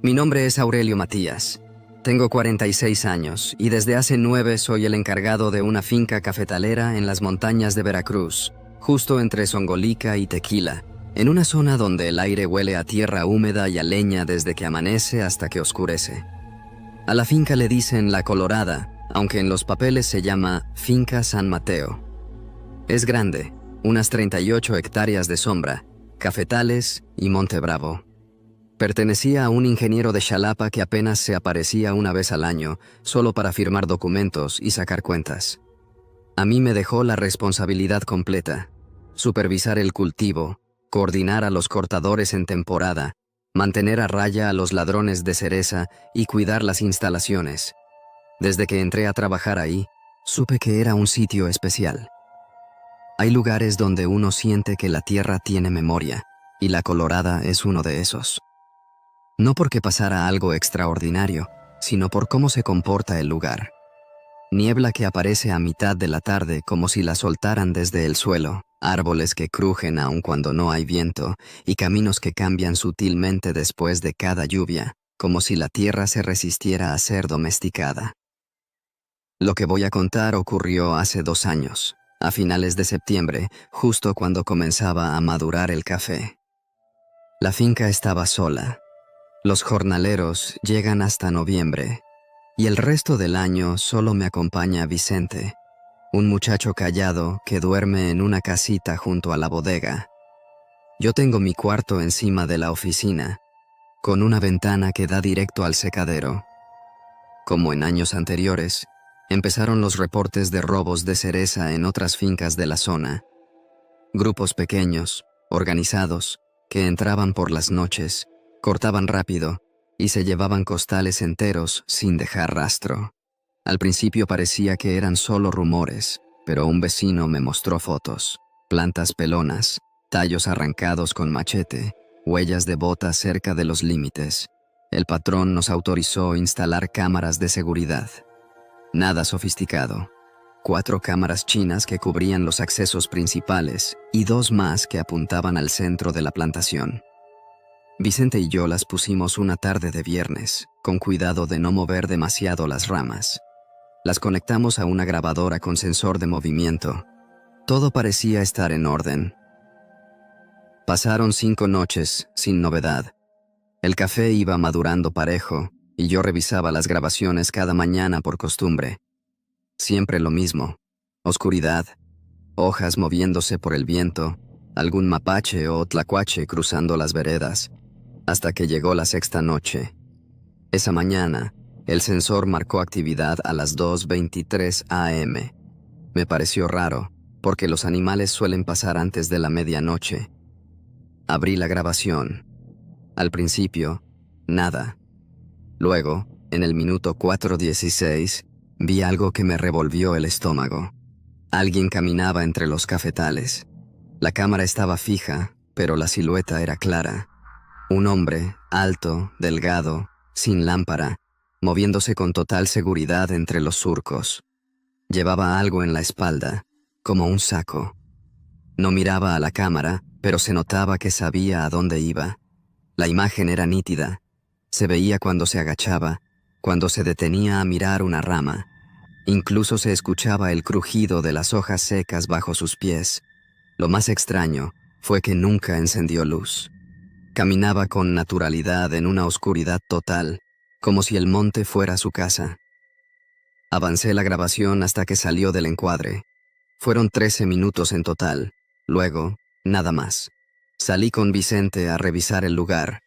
Mi nombre es Aurelio Matías. Tengo 46 años y desde hace 9 soy el encargado de una finca cafetalera en las montañas de Veracruz, justo entre Songolica y Tequila, en una zona donde el aire huele a tierra húmeda y a leña desde que amanece hasta que oscurece. A la finca le dicen La Colorada, aunque en los papeles se llama Finca San Mateo. Es grande, unas 38 hectáreas de sombra, cafetales y Monte Bravo. Pertenecía a un ingeniero de Xalapa que apenas se aparecía una vez al año, solo para firmar documentos y sacar cuentas. A mí me dejó la responsabilidad completa: supervisar el cultivo, coordinar a los cortadores en temporada, mantener a raya a los ladrones de cereza y cuidar las instalaciones. Desde que entré a trabajar ahí, supe que era un sitio especial. Hay lugares donde uno siente que la tierra tiene memoria, y La Colorada es uno de esos. No porque pasara algo extraordinario, sino por cómo se comporta el lugar. Niebla que aparece a mitad de la tarde como si la soltaran desde el suelo, árboles que crujen aun cuando no hay viento, y caminos que cambian sutilmente después de cada lluvia, como si la tierra se resistiera a ser domesticada. Lo que voy a contar ocurrió hace 2 años, a finales de septiembre, justo cuando comenzaba a madurar el café. La finca estaba sola. Los jornaleros llegan hasta noviembre, y el resto del año solo me acompaña Vicente, un muchacho callado que duerme en una casita junto a la bodega. Yo tengo mi cuarto encima de la oficina, con una ventana que da directo al secadero. Como en años anteriores, empezaron los reportes de robos de cereza en otras fincas de la zona. Grupos pequeños, organizados, que entraban por las noches, cortaban rápido y se llevaban costales enteros sin dejar rastro. Al principio parecía que eran solo rumores, pero un vecino me mostró fotos: plantas pelonas, tallos arrancados con machete, huellas de botas cerca de los límites. El patrón nos autorizó instalar cámaras de seguridad. Nada sofisticado. 4 cámaras chinas que cubrían los accesos principales y 2 más que apuntaban al centro de la plantación. Vicente y yo las pusimos una tarde de viernes, con cuidado de no mover demasiado las ramas. Las conectamos a una grabadora con sensor de movimiento. Todo parecía estar en orden. Pasaron 5 noches sin novedad. El café iba madurando parejo y yo revisaba las grabaciones cada mañana por costumbre. Siempre lo mismo: oscuridad, hojas moviéndose por el viento, algún mapache o tlacuache cruzando las veredas. Hasta que llegó la 6ª noche. Esa mañana, el sensor marcó actividad a las 2:23 a.m. Me pareció raro, porque los animales suelen pasar antes de la medianoche. Abrí la grabación. Al principio, nada. Luego, en el minuto 4:16, vi algo que me revolvió el estómago. Alguien caminaba entre los cafetales. La cámara estaba fija, pero la silueta era clara. Un hombre, alto, delgado, sin lámpara, moviéndose con total seguridad entre los surcos. Llevaba algo en la espalda, como un saco. No miraba a la cámara, pero se notaba que sabía a dónde iba. La imagen era nítida. Se veía cuando se agachaba, cuando se detenía a mirar una rama. Incluso se escuchaba el crujido de las hojas secas bajo sus pies. Lo más extraño fue que nunca encendió luz. Caminaba con naturalidad en una oscuridad total, como si el monte fuera su casa. Avancé la grabación hasta que salió del encuadre. Fueron 13 minutos en total. Luego, nada más. Salí con Vicente a revisar el lugar.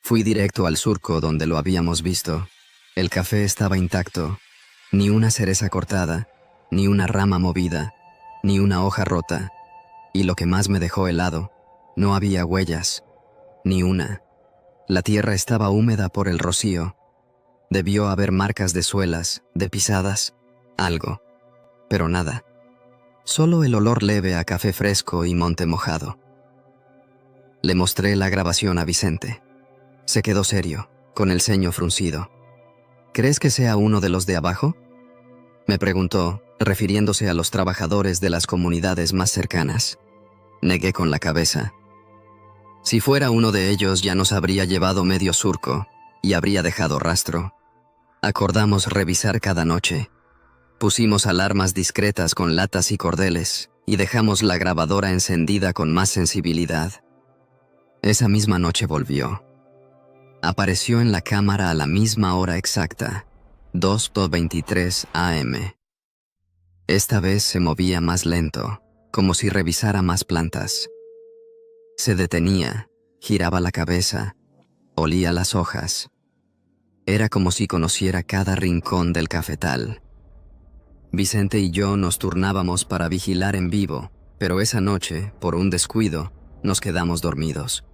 Fui directo al surco donde lo habíamos visto. El café estaba intacto. Ni una cereza cortada, ni una rama movida, ni una hoja rota. Y lo que más me dejó helado, no había huellas. Ni una. La tierra estaba húmeda por el rocío. Debió haber marcas de suelas, de pisadas, algo. Pero nada. Solo el olor leve a café fresco y monte mojado. Le mostré la grabación a Vicente. Se quedó serio, con el ceño fruncido. ¿Crees que sea uno de los de abajo?, me preguntó, refiriéndose a los trabajadores de las comunidades más cercanas. Negué con la cabeza. Si fuera uno de ellos ya nos habría llevado medio surco, y habría dejado rastro. Acordamos revisar cada noche. Pusimos alarmas discretas con latas y cordeles y dejamos la grabadora encendida con más sensibilidad. Esa misma noche volvió. Apareció en la cámara a la misma hora exacta, 2:23 am. Esta vez se movía más lento, como si revisara más plantas. Se detenía, giraba la cabeza, olía las hojas. Era como si conociera cada rincón del cafetal. Vicente y yo nos turnábamos para vigilar en vivo, pero esa noche, por un descuido, nos quedamos dormidos.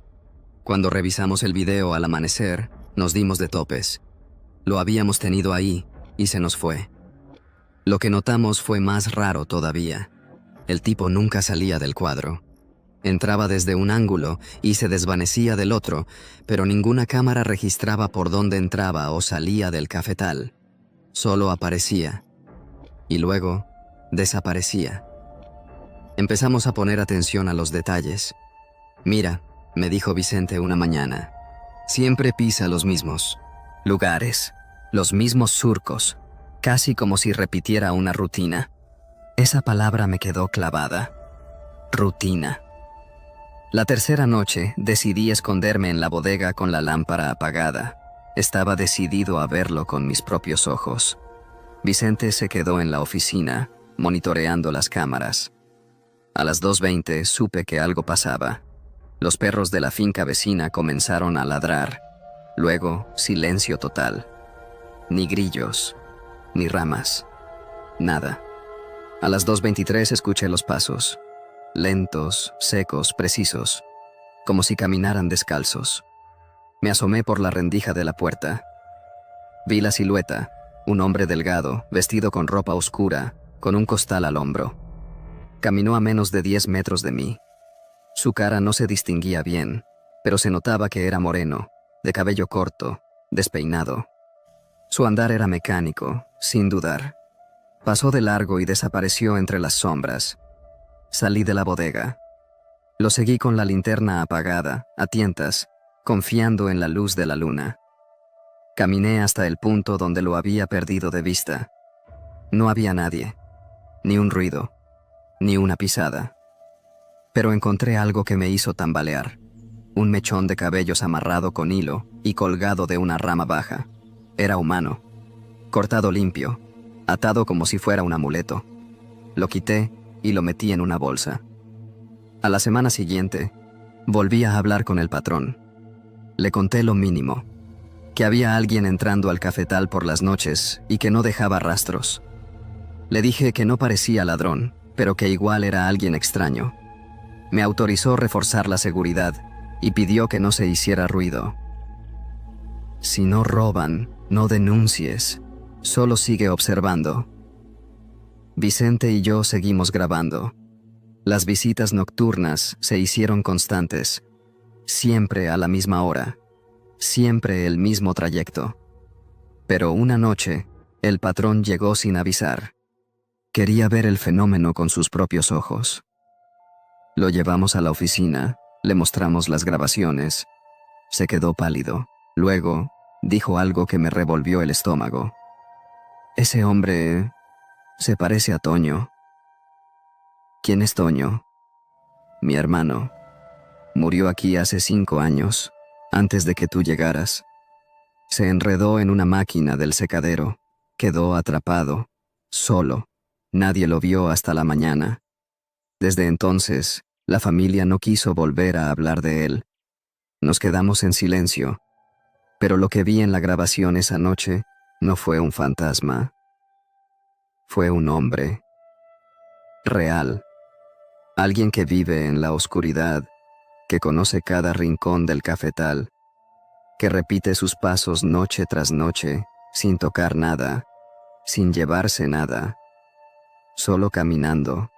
Cuando revisamos el video al amanecer, nos dimos de topes. Lo habíamos tenido ahí y se nos fue. Lo que notamos fue más raro todavía. El tipo nunca salía del cuadro. Entraba desde un ángulo y se desvanecía del otro, pero ninguna cámara registraba por dónde entraba o salía del cafetal. Solo aparecía. Y luego, desaparecía. Empezamos a poner atención a los detalles. «Mira», me dijo Vicente una mañana, «siempre pisa los mismos lugares, los mismos surcos, casi como si repitiera una rutina». Esa palabra me quedó clavada. Rutina. La tercera noche decidí esconderme en la bodega con la lámpara apagada. Estaba decidido a verlo con mis propios ojos. Vicente se quedó en la oficina, monitoreando las cámaras. A las 2:20 supe que algo pasaba. Los perros de la finca vecina comenzaron a ladrar. Luego, silencio total. Ni grillos, ni ramas. Nada. A las 2:23 escuché los pasos. Lentos, secos, precisos. Como si caminaran descalzos. Me asomé por la rendija de la puerta. Vi la silueta. Un hombre delgado, vestido con ropa oscura, con un costal al hombro. Caminó a menos de 10 metros de mí. Su cara no se distinguía bien, pero se notaba que era moreno, de cabello corto, despeinado. Su andar era mecánico, sin dudar. Pasó de largo y desapareció entre las sombras. Salí de la bodega. Lo seguí con la linterna apagada, a tientas, confiando en la luz de la luna. Caminé hasta el punto donde lo había perdido de vista. No había nadie, ni un ruido, ni una pisada. Pero encontré algo que me hizo tambalear. Un mechón de cabellos amarrado con hilo y colgado de una rama baja. Era humano, cortado limpio, atado como si fuera un amuleto. Lo quité y lo metí en una bolsa. A la semana siguiente, volví a hablar con el patrón. Le conté lo mínimo, que había alguien entrando al cafetal por las noches y que no dejaba rastros. Le dije que no parecía ladrón, pero que igual era alguien extraño. Me autorizó reforzar la seguridad y pidió que no se hiciera ruido. Si no roban, no denuncies, solo sigue observando. Vicente y yo seguimos grabando. Las visitas nocturnas se hicieron constantes, siempre a la misma hora, siempre el mismo trayecto. Pero una noche, el patrón llegó sin avisar. Quería ver el fenómeno con sus propios ojos. Lo llevamos a la oficina, le mostramos las grabaciones. Se quedó pálido. Luego, dijo algo que me revolvió el estómago. Ese hombre se parece a Toño. ¿Quién es Toño? Mi hermano. Murió aquí hace 5 años, antes de que tú llegaras. Se enredó en una máquina del secadero. Quedó atrapado, solo. Nadie lo vio hasta la mañana. Desde entonces, la familia no quiso volver a hablar de él. Nos quedamos en silencio. Pero lo que vi en la grabación esa noche no fue un fantasma. Fue un hombre. Real. Alguien que vive en la oscuridad, que conoce cada rincón del cafetal, que repite sus pasos noche tras noche, sin tocar nada, sin llevarse nada, solo caminando,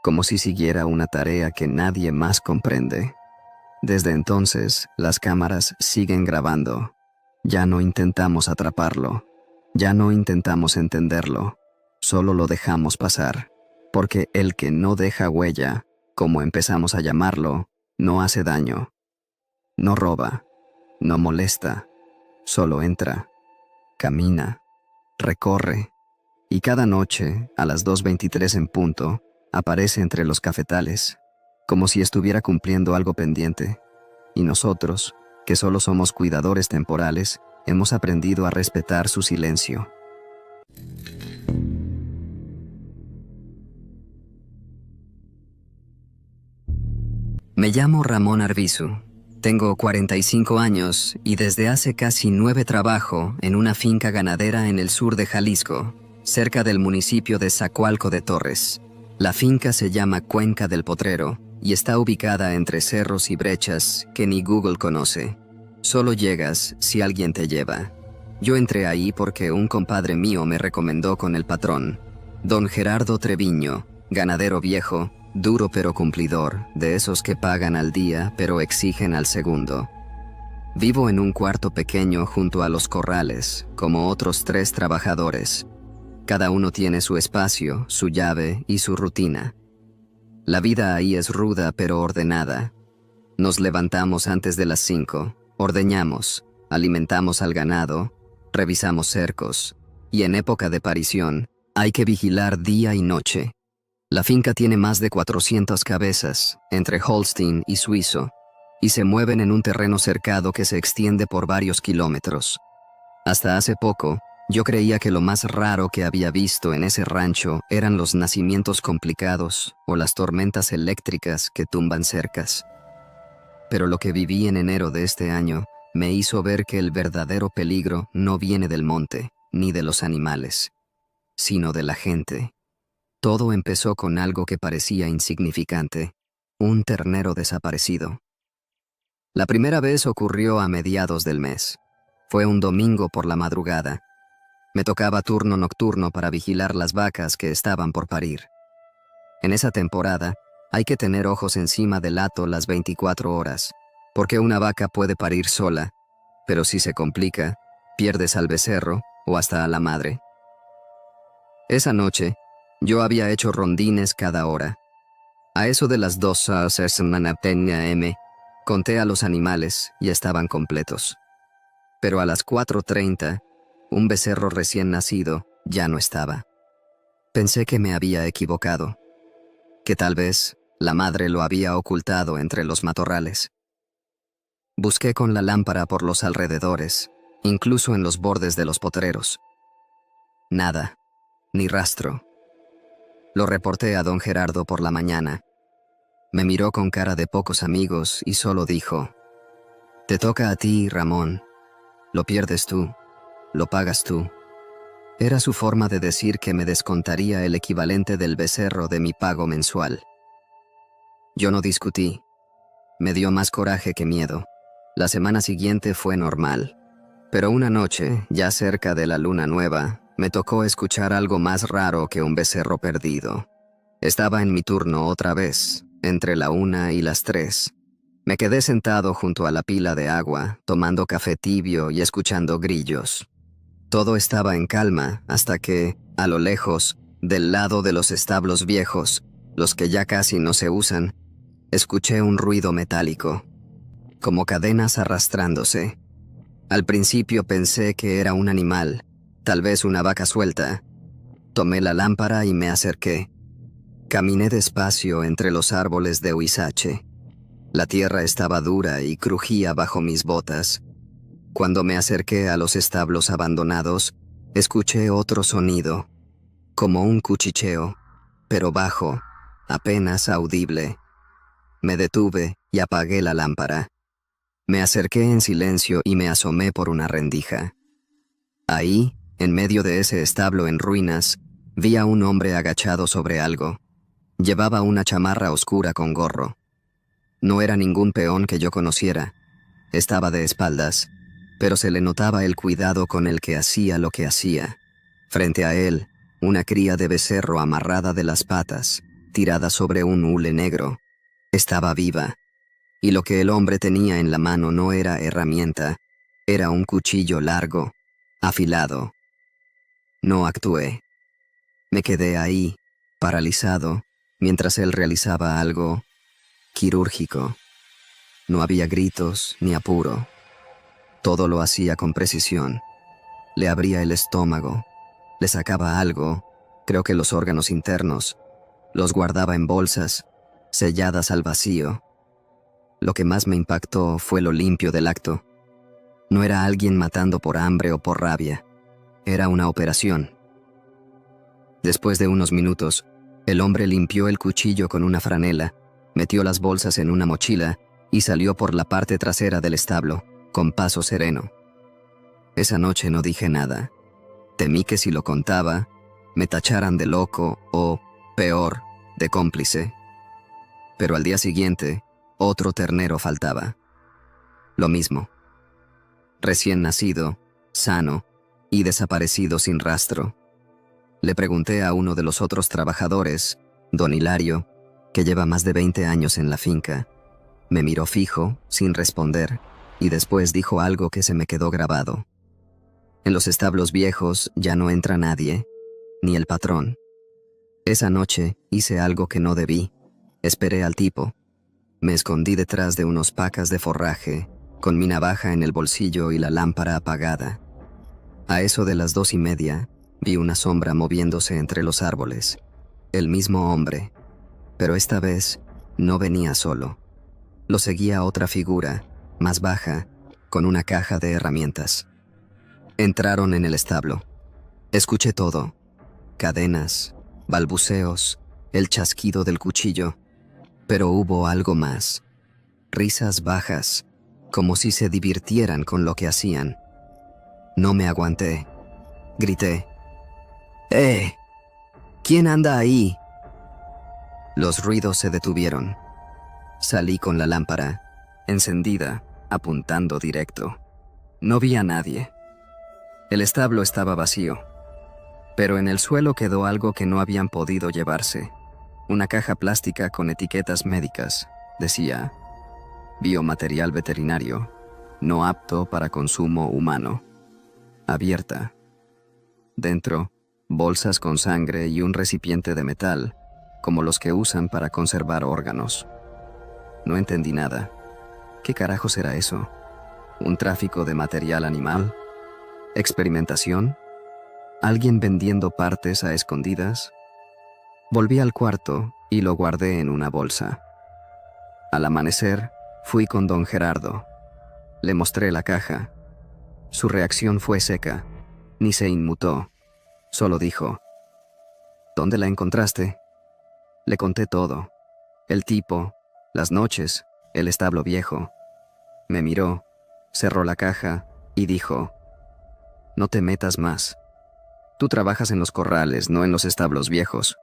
como si siguiera una tarea que nadie más comprende. Desde entonces, las cámaras siguen grabando. Ya no intentamos atraparlo, ya no intentamos entenderlo, solo lo dejamos pasar, porque el que no deja huella, como empezamos a llamarlo, no hace daño, no roba, no molesta, Solo entra, camina, recorre, y cada noche, a las 2:23 en punto, aparece entre los cafetales, como si estuviera cumpliendo algo pendiente. Y nosotros, que solo somos cuidadores temporales, hemos aprendido a respetar su silencio. Me llamo Ramón Arbizu. Tengo 45 años y desde hace casi 9 trabajo en una finca ganadera en el sur de Jalisco, cerca del municipio de Zacualco de Torres. La finca se llama Cuenca del Potrero y está ubicada entre cerros y brechas que ni Google conoce. Solo llegas si alguien te lleva. Yo entré ahí porque un compadre mío me recomendó con el patrón, don Gerardo Treviño, ganadero viejo, duro pero cumplidor, de esos que pagan al día pero exigen al segundo. Vivo en un cuarto pequeño junto a los corrales, como otros 3 trabajadores. Cada uno tiene su espacio, su llave y su rutina. La vida ahí es ruda pero ordenada. Nos levantamos antes de las 5, ordeñamos, alimentamos al ganado, revisamos cercos, y en época de parición, hay que vigilar día y noche. La finca tiene más de 400 cabezas, entre Holstein y Suizo, y se mueven en un terreno cercado que se extiende por varios kilómetros. Hasta hace poco, yo creía que lo más raro que había visto en ese rancho eran los nacimientos complicados o las tormentas eléctricas que tumban cercas. Pero lo que viví en enero de este año me hizo ver que el verdadero peligro no viene del monte, ni de los animales, sino de la gente. Todo empezó con algo que parecía insignificante, un ternero desaparecido. La primera vez ocurrió a mediados del mes. Fue un domingo por la madrugada. Me tocaba turno nocturno para vigilar las vacas que estaban por parir. En esa temporada, hay que tener ojos encima del hato las 24 horas, porque una vaca puede parir sola, pero si se complica, pierdes al becerro o hasta a la madre. Esa noche, yo había hecho rondines cada hora. A eso de las 2:00 am, conté a los animales y estaban completos. Pero a las 4:30, un becerro recién nacido ya no estaba. Pensé que me había equivocado, que tal vez la madre lo había ocultado entre los matorrales. Busqué con la lámpara por los alrededores, incluso en los bordes de los potreros. Nada, ni rastro. Lo reporté a don Gerardo por la mañana. Me miró con cara de pocos amigos y solo dijo: «Te toca a ti, Ramón. Lo pierdes tú, lo pagas tú». Era su forma de decir que me descontaría el equivalente del becerro de mi pago mensual. Yo no discutí. Me dio más coraje que miedo. La semana siguiente fue normal. Pero una noche, ya cerca de la luna nueva, me tocó escuchar algo más raro que un becerro perdido. Estaba en mi turno otra vez, entre la 1 y las 3. Me quedé sentado junto a la pila de agua, tomando café tibio y escuchando grillos. Todo estaba en calma hasta que, a lo lejos, del lado de los establos viejos, los que ya casi no se usan, escuché un ruido metálico, como cadenas arrastrándose. Al principio pensé que era un animal, tal vez una vaca suelta. Tomé la lámpara y me acerqué. Caminé despacio entre los árboles de huizache. La tierra estaba dura y crujía bajo mis botas. Cuando me acerqué a los establos abandonados, escuché otro sonido, como un cuchicheo, pero bajo, apenas audible. Me detuve y apagué la lámpara. Me acerqué en silencio y me asomé por una rendija. Ahí, en medio de ese establo en ruinas, vi a un hombre agachado sobre algo. Llevaba una chamarra oscura con gorro. No era ningún peón que yo conociera. Estaba de espaldas, pero se le notaba el cuidado con el que hacía lo que hacía. Frente a él, una cría de becerro amarrada de las patas, tirada sobre un hule negro. Estaba viva. Y lo que el hombre tenía en la mano no era herramienta, era un cuchillo largo, afilado. No actué. Me quedé ahí, paralizado, mientras él realizaba algo quirúrgico. No había gritos ni apuro. Todo lo hacía con precisión. Le abría el estómago, le sacaba algo, creo que los órganos internos, los guardaba en bolsas, selladas al vacío. Lo que más me impactó fue lo limpio del acto. No era alguien matando por hambre o por rabia, era una operación. Después de unos minutos, el hombre limpió el cuchillo con una franela, metió las bolsas en una mochila y salió por la parte trasera del establo, con paso sereno. Esa noche no dije nada. Temí que si lo contaba, me tacharan de loco o, peor, de cómplice. Pero al día siguiente, otro ternero faltaba. Lo mismo. Recién nacido, sano y desaparecido sin rastro. Le pregunté a uno de los otros trabajadores, don Hilario, que lleva más de 20 años en la finca. Me miró fijo, sin responder, y después dijo algo que se me quedó grabado. En los establos viejos ya no entra nadie, ni el patrón. Esa noche hice algo que no debí. Esperé al tipo. Me escondí detrás de unos pacas de forraje, con mi navaja en el bolsillo y la lámpara apagada. A eso de las 2:30, vi una sombra moviéndose entre los árboles. El mismo hombre, pero esta vez no venía solo. Lo seguía otra figura, más baja, con una caja de herramientas. Entraron en el establo. Escuché todo. Cadenas, balbuceos, el chasquido del cuchillo. Pero hubo algo más. Risas bajas, como si se divirtieran con lo que hacían. No me aguanté. Grité. ¡Eh! ¿Quién anda ahí? Los ruidos se detuvieron. Salí con la lámpara, encendida, apuntando directo. No vi a nadie. El establo estaba vacío, pero en el suelo quedó algo que no habían podido llevarse. Una caja plástica con etiquetas médicas. Decía, biomaterial veterinario, no apto para consumo humano. Abierta. Dentro, bolsas con sangre y un recipiente de metal, como los que usan para conservar órganos. No entendí nada. ¿Qué carajos era eso? ¿Un tráfico de material animal? ¿Experimentación? ¿Alguien vendiendo partes a escondidas? Volví al cuarto y lo guardé en una bolsa. Al amanecer, fui con don Gerardo. Le mostré la caja. Su reacción fue seca. Ni se inmutó. Solo dijo, ¿dónde la encontraste? Le conté todo. El tipo, las noches, el establo viejo. Me miró, cerró la caja y dijo, no te metas más. Tú trabajas en los corrales, no en los establos viejos.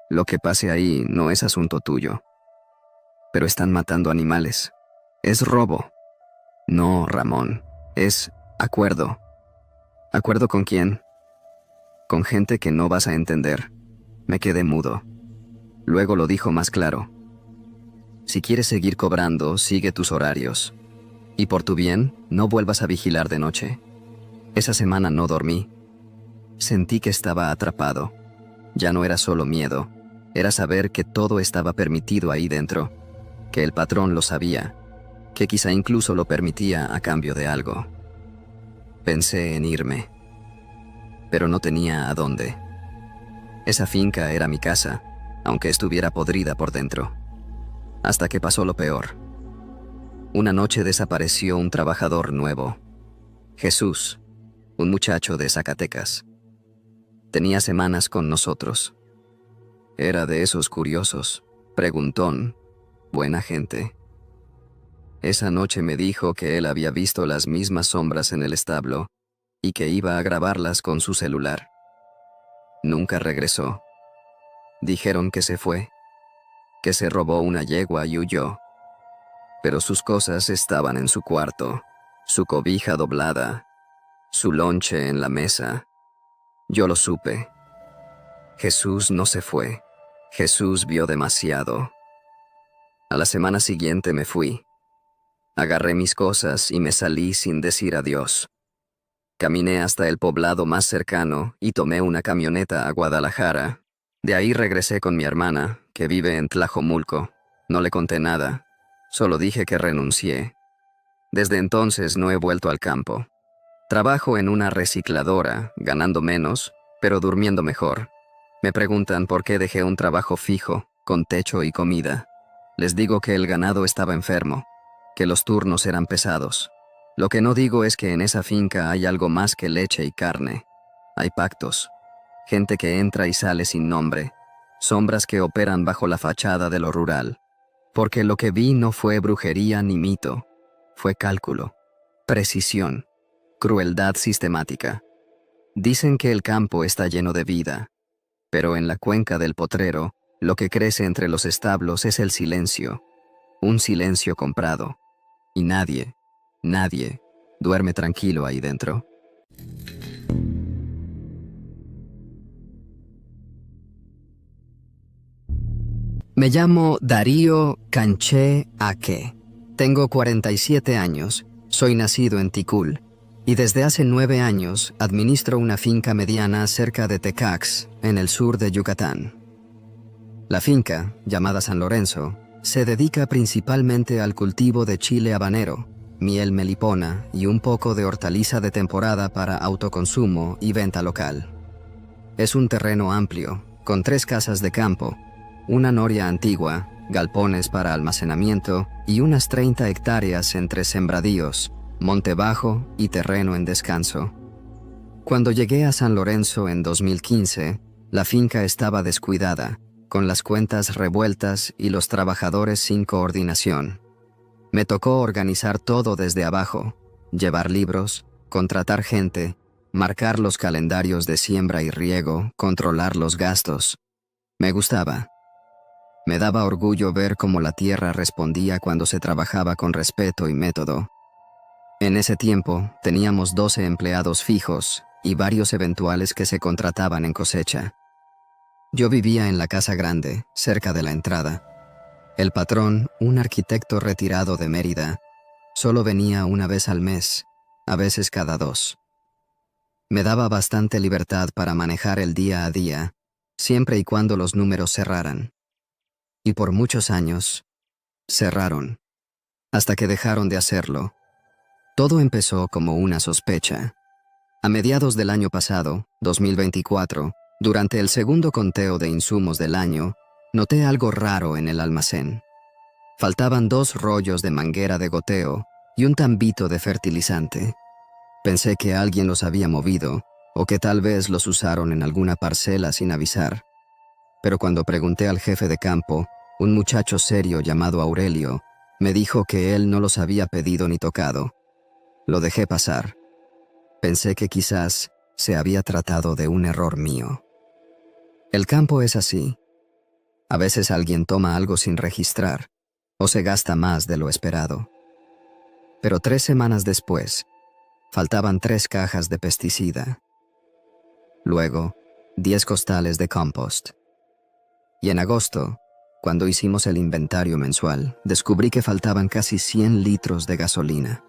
Lo que pase ahí no es asunto tuyo. Pero están matando animales. Es robo. No, Ramón. Es acuerdo. ¿Acuerdo con quién? Con gente que no vas a entender. Me quedé mudo. Luego lo dijo más claro. Si quieres seguir cobrando, sigue tus horarios. Y por tu bien, no vuelvas a vigilar de noche. Esa semana no dormí. Sentí que estaba atrapado. Ya no era solo miedo. Era saber que todo estaba permitido ahí dentro. Que el patrón lo sabía. Que quizá incluso lo permitía a cambio de algo. Pensé en irme. Pero no tenía a dónde. Esa finca era mi casa, aunque estuviera podrida por dentro. Hasta que pasó lo peor. Una noche desapareció un trabajador nuevo. Jesús, un muchacho de Zacatecas. Tenía semanas con nosotros. Era de esos curiosos, preguntón, buena gente. Esa noche me dijo que él había visto las mismas sombras en el establo y que iba a grabarlas con su celular. Nunca regresó. Dijeron que se fue, que se robó una yegua y huyó. Pero sus cosas estaban en su cuarto, su cobija doblada, su lonche en la mesa. Yo lo supe. Jesús no se fue. Jesús vio demasiado. A la semana siguiente me fui. Agarré mis cosas y me salí sin decir adiós. Caminé hasta el poblado más cercano y tomé una camioneta a Guadalajara. De ahí regresé con mi hermana, que vive en Tlajomulco. No le conté nada, solo dije que renuncié. Desde entonces no he vuelto al campo. Trabajo en una recicladora, ganando menos, pero durmiendo mejor. Me preguntan por qué dejé un trabajo fijo, con techo y comida. Les digo que el ganado estaba enfermo, que los turnos eran pesados. Lo que no digo es que en esa finca hay algo más que leche y carne. Hay pactos, gente que entra y sale sin nombre, sombras que operan bajo la fachada de lo rural. Porque lo que vi no fue brujería ni mito, fue cálculo, precisión, crueldad sistemática. Dicen que el campo está lleno de vida, pero en la cuenca del Potrero, lo que crece entre los establos es el silencio, un silencio comprado. Y nadie, duerme tranquilo ahí dentro. Me llamo Darío Canché Aque. Tengo 47 años, soy nacido en Ticul, y desde hace 9 años administro una finca mediana cerca de Tecax, en el sur de Yucatán. La finca, llamada San Lorenzo, se dedica principalmente al cultivo de chile habanero, miel melipona y un poco de hortaliza de temporada para autoconsumo y venta local. Es un terreno amplio, con 3 casas de campo, una noria antigua, galpones para almacenamiento y unas 30 hectáreas entre sembradíos, monte bajo y terreno en descanso. Cuando llegué a San Lorenzo en 2015, la finca estaba descuidada, con las cuentas revueltas y los trabajadores sin coordinación. Me tocó organizar todo desde abajo, llevar libros, contratar gente, marcar los calendarios de siembra y riego, controlar los gastos. Me gustaba. Me daba orgullo ver cómo la tierra respondía cuando se trabajaba con respeto y método. En ese tiempo, teníamos 12 empleados fijos y varios eventuales que se contrataban en cosecha. Yo vivía en la casa grande, cerca de la entrada. El patrón, un arquitecto retirado de Mérida, solo venía una vez al mes, a veces cada 2. Me daba bastante libertad para manejar el día a día, siempre y cuando los números cerraran. Y por muchos años, cerraron, hasta que dejaron de hacerlo. Todo empezó como una sospecha. A mediados del año pasado, 2024, durante el segundo conteo de insumos del año, noté algo raro en el almacén. Faltaban 2 rollos de manguera de goteo y un tambito de fertilizante. Pensé que alguien los había movido o que tal vez los usaron en alguna parcela sin avisar. Pero cuando pregunté al jefe de campo, un muchacho serio llamado Aurelio, me dijo que él no los había pedido ni tocado. Lo dejé pasar. Pensé que quizás se había tratado de un error mío. El campo es así. A veces alguien toma algo sin registrar o se gasta más de lo esperado. Pero 3 semanas después, faltaban 3 cajas de pesticida. Luego, 10 costales de compost. Y en agosto, cuando hicimos el inventario mensual, descubrí que faltaban casi 100 litros de gasolina.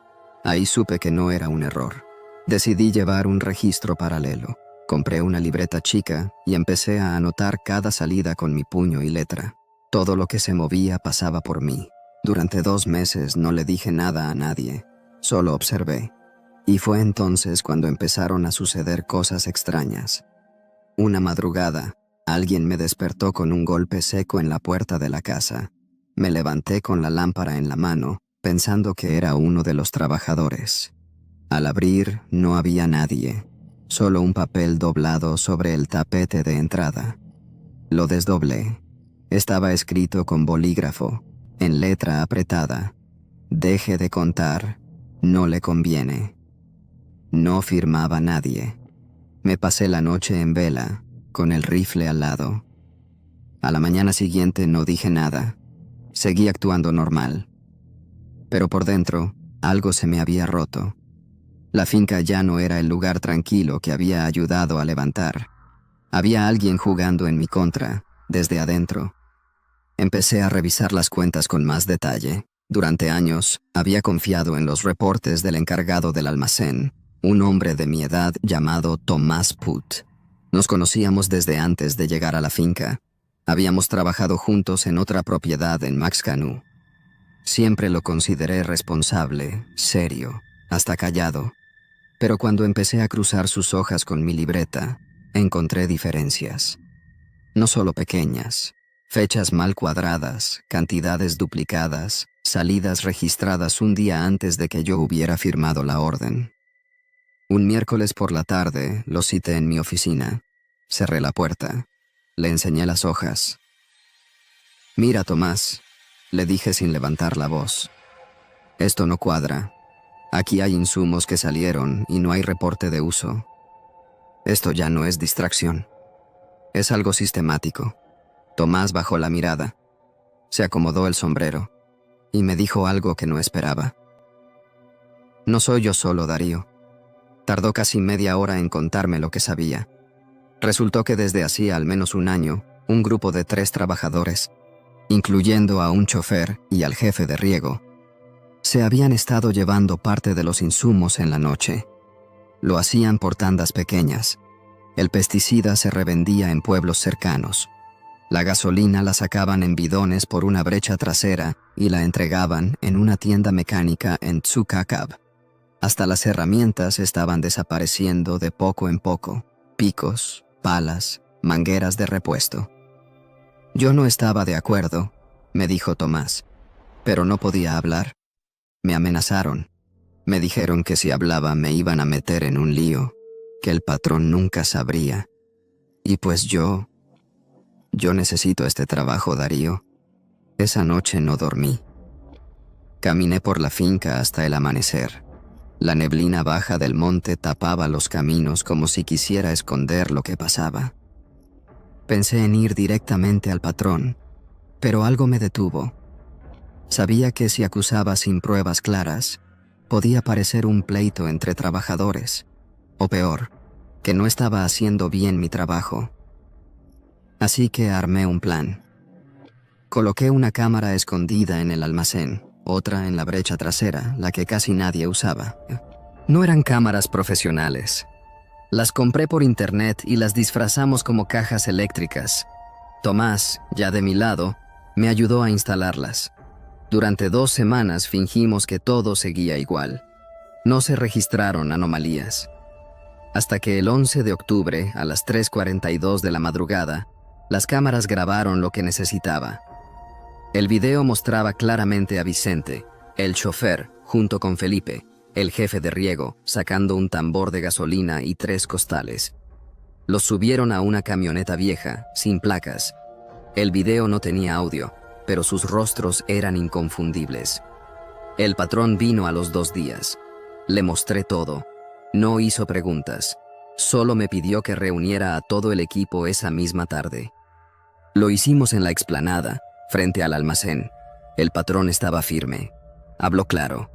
Ahí supe que no era un error. Decidí llevar un registro paralelo. Compré una libreta chica y empecé a anotar cada salida con mi puño y letra. Todo lo que se movía pasaba por mí. Durante 2 meses no le dije nada a nadie, solo observé. Y fue entonces cuando empezaron a suceder cosas extrañas. Una madrugada, alguien me despertó con un golpe seco en la puerta de la casa. Me levanté con la lámpara en la mano, pensando que era uno de los trabajadores. Al abrir, no había nadie, solo un papel doblado sobre el tapete de entrada. Lo desdoblé. Estaba escrito con bolígrafo, en letra apretada: deje de contar, no le conviene. No firmaba nadie. Me pasé la noche en vela, con el rifle al lado. A la mañana siguiente no dije nada. Seguí actuando normal. Pero por dentro, algo se me había roto. La finca ya no era el lugar tranquilo que había ayudado a levantar. Había alguien jugando en mi contra, desde adentro. Empecé a revisar las cuentas con más detalle. Durante años, había confiado en los reportes del encargado del almacén, un hombre de mi edad llamado Tomás Put. Nos conocíamos desde antes de llegar a la finca. Habíamos trabajado juntos en otra propiedad en Maxcanú. Siempre lo consideré responsable, serio, hasta callado. Pero cuando empecé a cruzar sus hojas con mi libreta, encontré diferencias. No solo pequeñas, fechas mal cuadradas, cantidades duplicadas, salidas registradas un día antes de que yo hubiera firmado la orden. Un miércoles por la tarde lo cité en mi oficina. Cerré la puerta. Le enseñé las hojas. «Mira, Tomás», le dije sin levantar la voz. «Esto no cuadra. Aquí hay insumos que salieron y no hay reporte de uso. Esto ya no es distracción. Es algo sistemático». Tomás bajó la mirada. Se acomodó el sombrero y me dijo algo que no esperaba. «No soy yo solo, Darío». Tardó casi media hora en contarme lo que sabía. Resultó que desde hacía al menos un año, un grupo de 3 trabajadores, incluyendo a un chofer y al jefe de riego, se habían estado llevando parte de los insumos en la noche. Lo hacían por tandas pequeñas. El pesticida se revendía en pueblos cercanos. La gasolina la sacaban en bidones por una brecha trasera y la entregaban en una tienda mecánica en Tsukakab. Hasta las herramientas estaban desapareciendo de poco en poco. Picos, palas, mangueras de repuesto. Yo no estaba de acuerdo, me dijo Tomás, pero no podía hablar. Me amenazaron. Me dijeron que si hablaba me iban a meter en un lío, que el patrón nunca sabría. Y pues yo necesito este trabajo, Darío. Esa noche no dormí. Caminé por la finca hasta el amanecer. La neblina baja del monte tapaba los caminos como si quisiera esconder lo que pasaba. Pensé en ir directamente al patrón, pero algo me detuvo. Sabía que si acusaba sin pruebas claras, podía parecer un pleito entre trabajadores, o peor, que no estaba haciendo bien mi trabajo. Así que armé un plan. Coloqué una cámara escondida en el almacén, otra en la brecha trasera, la que casi nadie usaba. No eran cámaras profesionales. Las compré por internet y las disfrazamos como cajas eléctricas. Tomás, ya de mi lado, me ayudó a instalarlas. Durante 2 semanas fingimos que todo seguía igual. No se registraron anomalías. Hasta que el 11 de octubre, a las 3:42 de la madrugada, las cámaras grabaron lo que necesitaba. El video mostraba claramente a Vicente, el chofer, junto con Felipe, el jefe de riego, sacando un tambor de gasolina y 3 costales. Los subieron a una camioneta vieja, sin placas. El video no tenía audio, pero sus rostros eran inconfundibles. El patrón vino a los 2 días. Le mostré todo. No hizo preguntas. Solo me pidió que reuniera a todo el equipo esa misma tarde. Lo hicimos en la explanada, frente al almacén. El patrón estaba firme. Habló claro.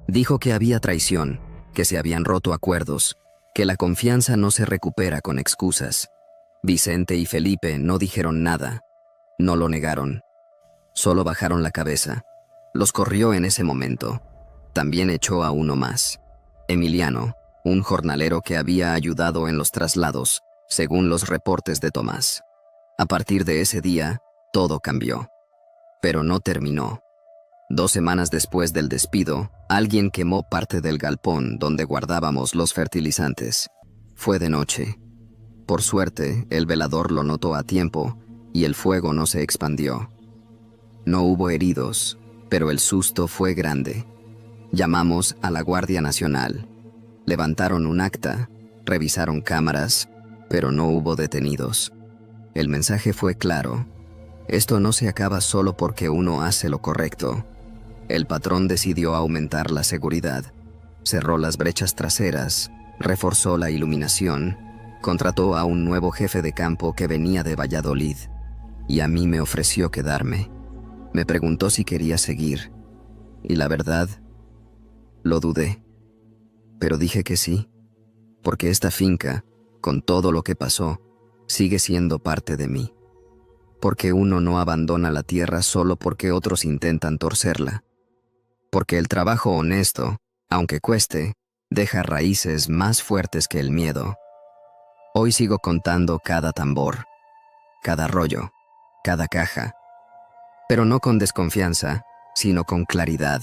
Dijo que había traición, que se habían roto acuerdos, que la confianza no se recupera con excusas. Vicente y Felipe no dijeron nada. No lo negaron. Solo bajaron la cabeza. Los corrió en ese momento. También echó a uno más. Emiliano, un jornalero que había ayudado en los traslados, según los reportes de Tomás. A partir de ese día, todo cambió. Pero no terminó. 2 semanas después del despido, alguien quemó parte del galpón donde guardábamos los fertilizantes. Fue de noche. Por suerte, el velador lo notó a tiempo y el fuego no se expandió. No hubo heridos, pero el susto fue grande. Llamamos a la Guardia Nacional. Levantaron un acta, revisaron cámaras, pero no hubo detenidos. El mensaje fue claro. Esto no se acaba solo porque uno hace lo correcto. El patrón decidió aumentar la seguridad. Cerró las brechas traseras, reforzó la iluminación, contrató a un nuevo jefe de campo que venía de Valladolid, y a mí me ofreció quedarme. Me preguntó si quería seguir, y la verdad, lo dudé. Pero dije que sí, porque esta finca, con todo lo que pasó, sigue siendo parte de mí. Porque uno no abandona la tierra solo porque otros intentan torcerla. Porque el trabajo honesto, aunque cueste, deja raíces más fuertes que el miedo. Hoy sigo contando cada tambor, cada rollo, cada caja. Pero no con desconfianza, sino con claridad.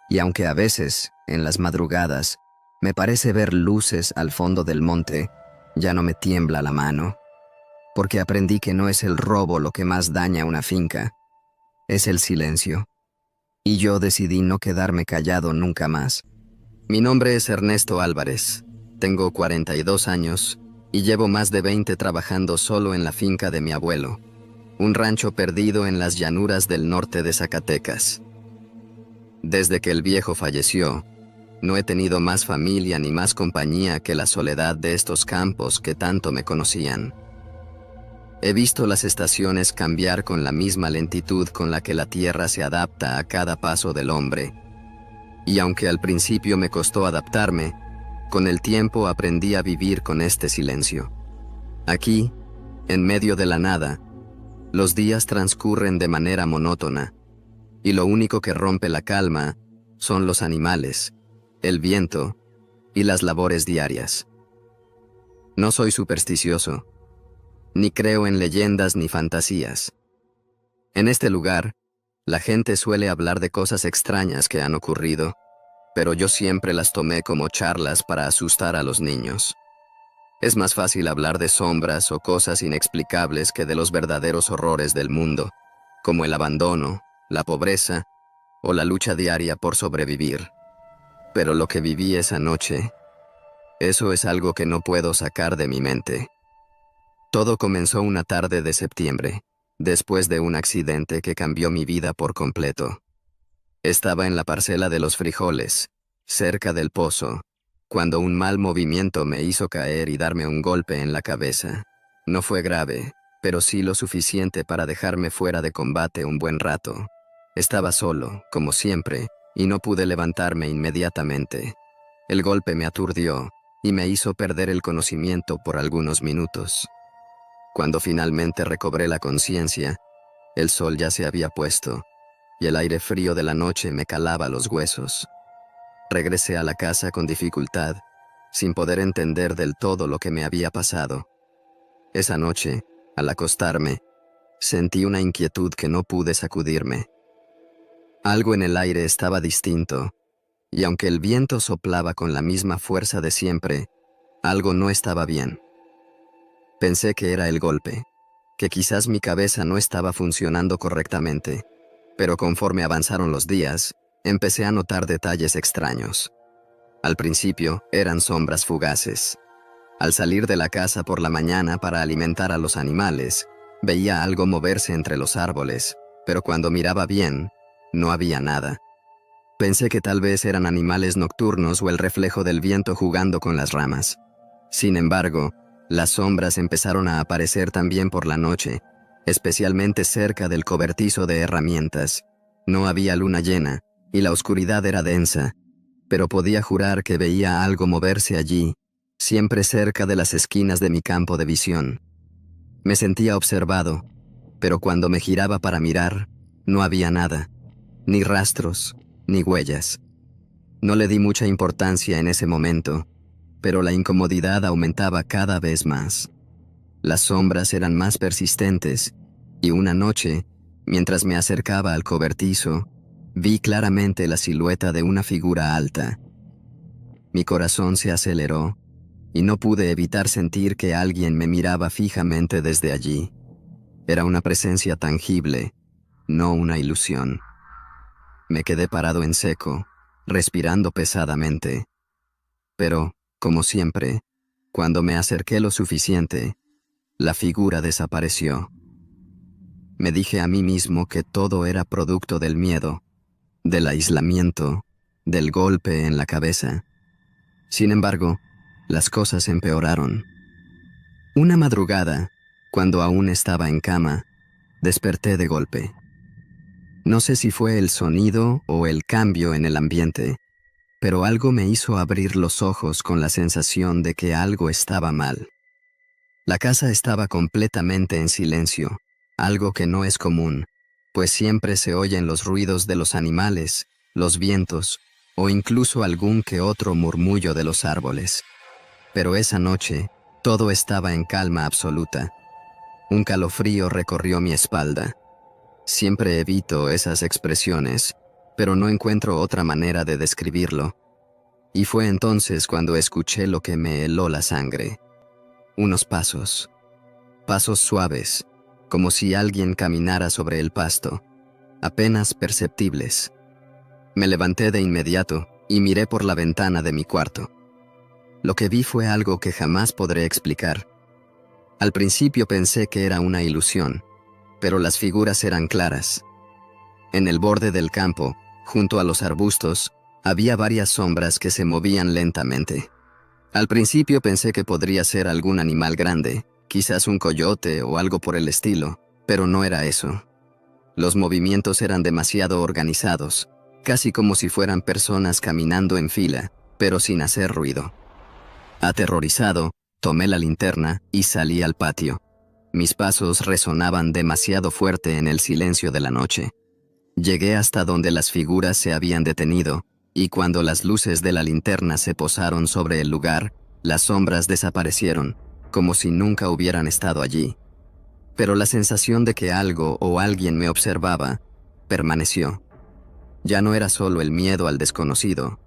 Y aunque a veces, en las madrugadas, me parece ver luces al fondo del monte, ya no me tiembla la mano, porque aprendí que no es el robo lo que más daña una finca, es el silencio. Y yo decidí no quedarme callado nunca más. Mi nombre es Ernesto Álvarez, tengo 42 años y llevo más de 20 trabajando solo en la finca de mi abuelo, un rancho perdido en las llanuras del norte de Zacatecas. Desde que el viejo falleció, no he tenido más familia ni más compañía que la soledad de estos campos que tanto me conocían. He visto las estaciones cambiar con la misma lentitud con la que la tierra se adapta a cada paso del hombre. Y aunque al principio me costó adaptarme, con el tiempo aprendí a vivir con este silencio. Aquí, en medio de la nada, los días transcurren de manera monótona, y lo único que rompe la calma son los animales, el viento y las labores diarias. No soy supersticioso, ni creo en leyendas ni fantasías. En este lugar, la gente suele hablar de cosas extrañas que han ocurrido, pero yo siempre las tomé como charlas para asustar a los niños. Es más fácil hablar de sombras o cosas inexplicables que de los verdaderos horrores del mundo, como el abandono, la pobreza o la lucha diaria por sobrevivir. Pero lo que viví esa noche, eso es algo que no puedo sacar de mi mente. Todo comenzó una tarde de septiembre, después de un accidente que cambió mi vida por completo. Estaba en la parcela de los frijoles, cerca del pozo, cuando un mal movimiento me hizo caer y darme un golpe en la cabeza. No fue grave, pero sí lo suficiente para dejarme fuera de combate un buen rato. Estaba solo, como siempre, y no pude levantarme inmediatamente. El golpe me aturdió y me hizo perder el conocimiento por algunos minutos. Cuando finalmente recobré la conciencia, el sol ya se había puesto, y el aire frío de la noche me calaba los huesos. Regresé a la casa con dificultad, sin poder entender del todo lo que me había pasado. Esa noche, al acostarme, sentí una inquietud que no pude sacudirme. Algo en el aire estaba distinto, y aunque el viento soplaba con la misma fuerza de siempre, algo no estaba bien. Pensé que era el golpe, que quizás mi cabeza no estaba funcionando correctamente, pero conforme avanzaron los días, empecé a notar detalles extraños. Al principio, eran sombras fugaces. Al salir de la casa por la mañana para alimentar a los animales, veía algo moverse entre los árboles, pero cuando miraba bien, no había nada. Pensé que tal vez eran animales nocturnos o el reflejo del viento jugando con las ramas. Sin embargo, las sombras empezaron a aparecer también por la noche, especialmente cerca del cobertizo de herramientas. No había luna llena, y la oscuridad era densa, pero podía jurar que veía algo moverse allí, siempre cerca de las esquinas de mi campo de visión. Me sentía observado, pero cuando me giraba para mirar, no había nada, ni rastros, ni huellas. No le di mucha importancia en ese momento, pero la incomodidad aumentaba cada vez más. Las sombras eran más persistentes, y una noche, mientras me acercaba al cobertizo, vi claramente la silueta de una figura alta. Mi corazón se aceleró, y no pude evitar sentir que alguien me miraba fijamente desde allí. Era una presencia tangible, no una ilusión. Me quedé parado en seco, respirando pesadamente. Pero, como siempre, cuando me acerqué lo suficiente, la figura desapareció. Me dije a mí mismo que todo era producto del miedo, del aislamiento, del golpe en la cabeza. Sin embargo, las cosas empeoraron. Una madrugada, cuando aún estaba en cama, desperté de golpe. No sé si fue el sonido o el cambio en el ambiente, pero algo me hizo abrir los ojos con la sensación de que algo estaba mal. La casa estaba completamente en silencio, algo que no es común, pues siempre se oyen los ruidos de los animales, los vientos, o incluso algún que otro murmullo de los árboles. Pero esa noche, todo estaba en calma absoluta. Un calofrío recorrió mi espalda. Siempre evito esas expresiones, pero no encuentro otra manera de describirlo. Y fue entonces cuando escuché lo que me heló la sangre. Unos pasos. Pasos suaves, como si alguien caminara sobre el pasto, apenas perceptibles. Me levanté de inmediato y miré por la ventana de mi cuarto. Lo que vi fue algo que jamás podré explicar. Al principio pensé que era una ilusión, pero las figuras eran claras. En el borde del campo, junto a los arbustos, había varias sombras que se movían lentamente. Al principio pensé que podría ser algún animal grande, quizás un coyote o algo por el estilo, pero no era eso. Los movimientos eran demasiado organizados, casi como si fueran personas caminando en fila, pero sin hacer ruido. Aterrorizado, tomé la linterna y salí al patio. Mis pasos resonaban demasiado fuerte en el silencio de la noche. Llegué hasta donde las figuras se habían detenido, y cuando las luces de la linterna se posaron sobre el lugar, las sombras desaparecieron, como si nunca hubieran estado allí. Pero la sensación de que algo o alguien me observaba permaneció. Ya no era solo el miedo al desconocido,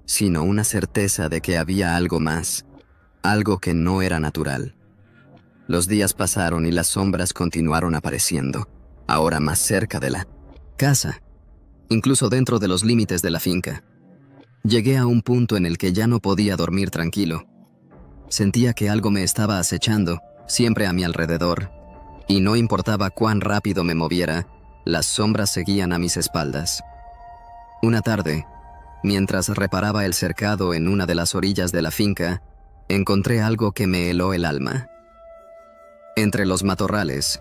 sino una certeza de que había algo más, algo que no era natural. Los días pasaron y las sombras continuaron apareciendo, ahora más cerca de la casa, incluso dentro de los límites de la finca. Llegué a un punto en el que ya no podía dormir tranquilo. Sentía que algo me estaba acechando, siempre a mi alrededor, y no importaba cuán rápido me moviera, las sombras seguían a mis espaldas. Una tarde, mientras reparaba el cercado en una de las orillas de la finca, encontré algo que me heló el alma. Entre los matorrales,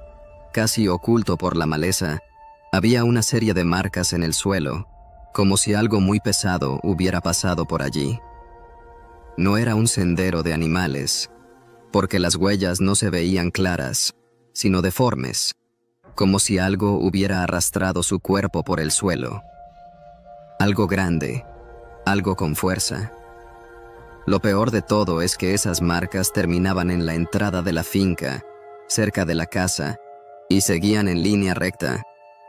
casi oculto por la maleza, había una serie de marcas en el suelo, como si algo muy pesado hubiera pasado por allí. No era un sendero de animales, porque las huellas no se veían claras, sino deformes, como si algo hubiera arrastrado su cuerpo por el suelo. Algo grande, algo con fuerza. Lo peor de todo es que esas marcas terminaban en la entrada de la finca, cerca de la casa, y seguían en línea recta,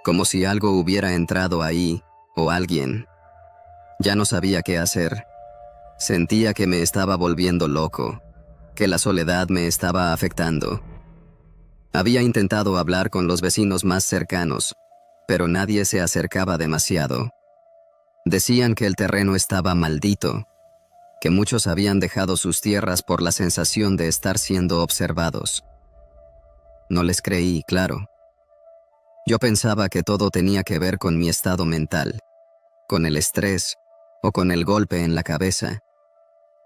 como si algo hubiera entrado ahí, o alguien. Ya no sabía qué hacer. Sentía que me estaba volviendo loco, que la soledad me estaba afectando. Había intentado hablar con los vecinos más cercanos, pero nadie se acercaba demasiado. Decían que el terreno estaba maldito, que muchos habían dejado sus tierras por la sensación de estar siendo observados. No les creí, claro. Yo pensaba que todo tenía que ver con mi estado mental, con el estrés o con el golpe en la cabeza.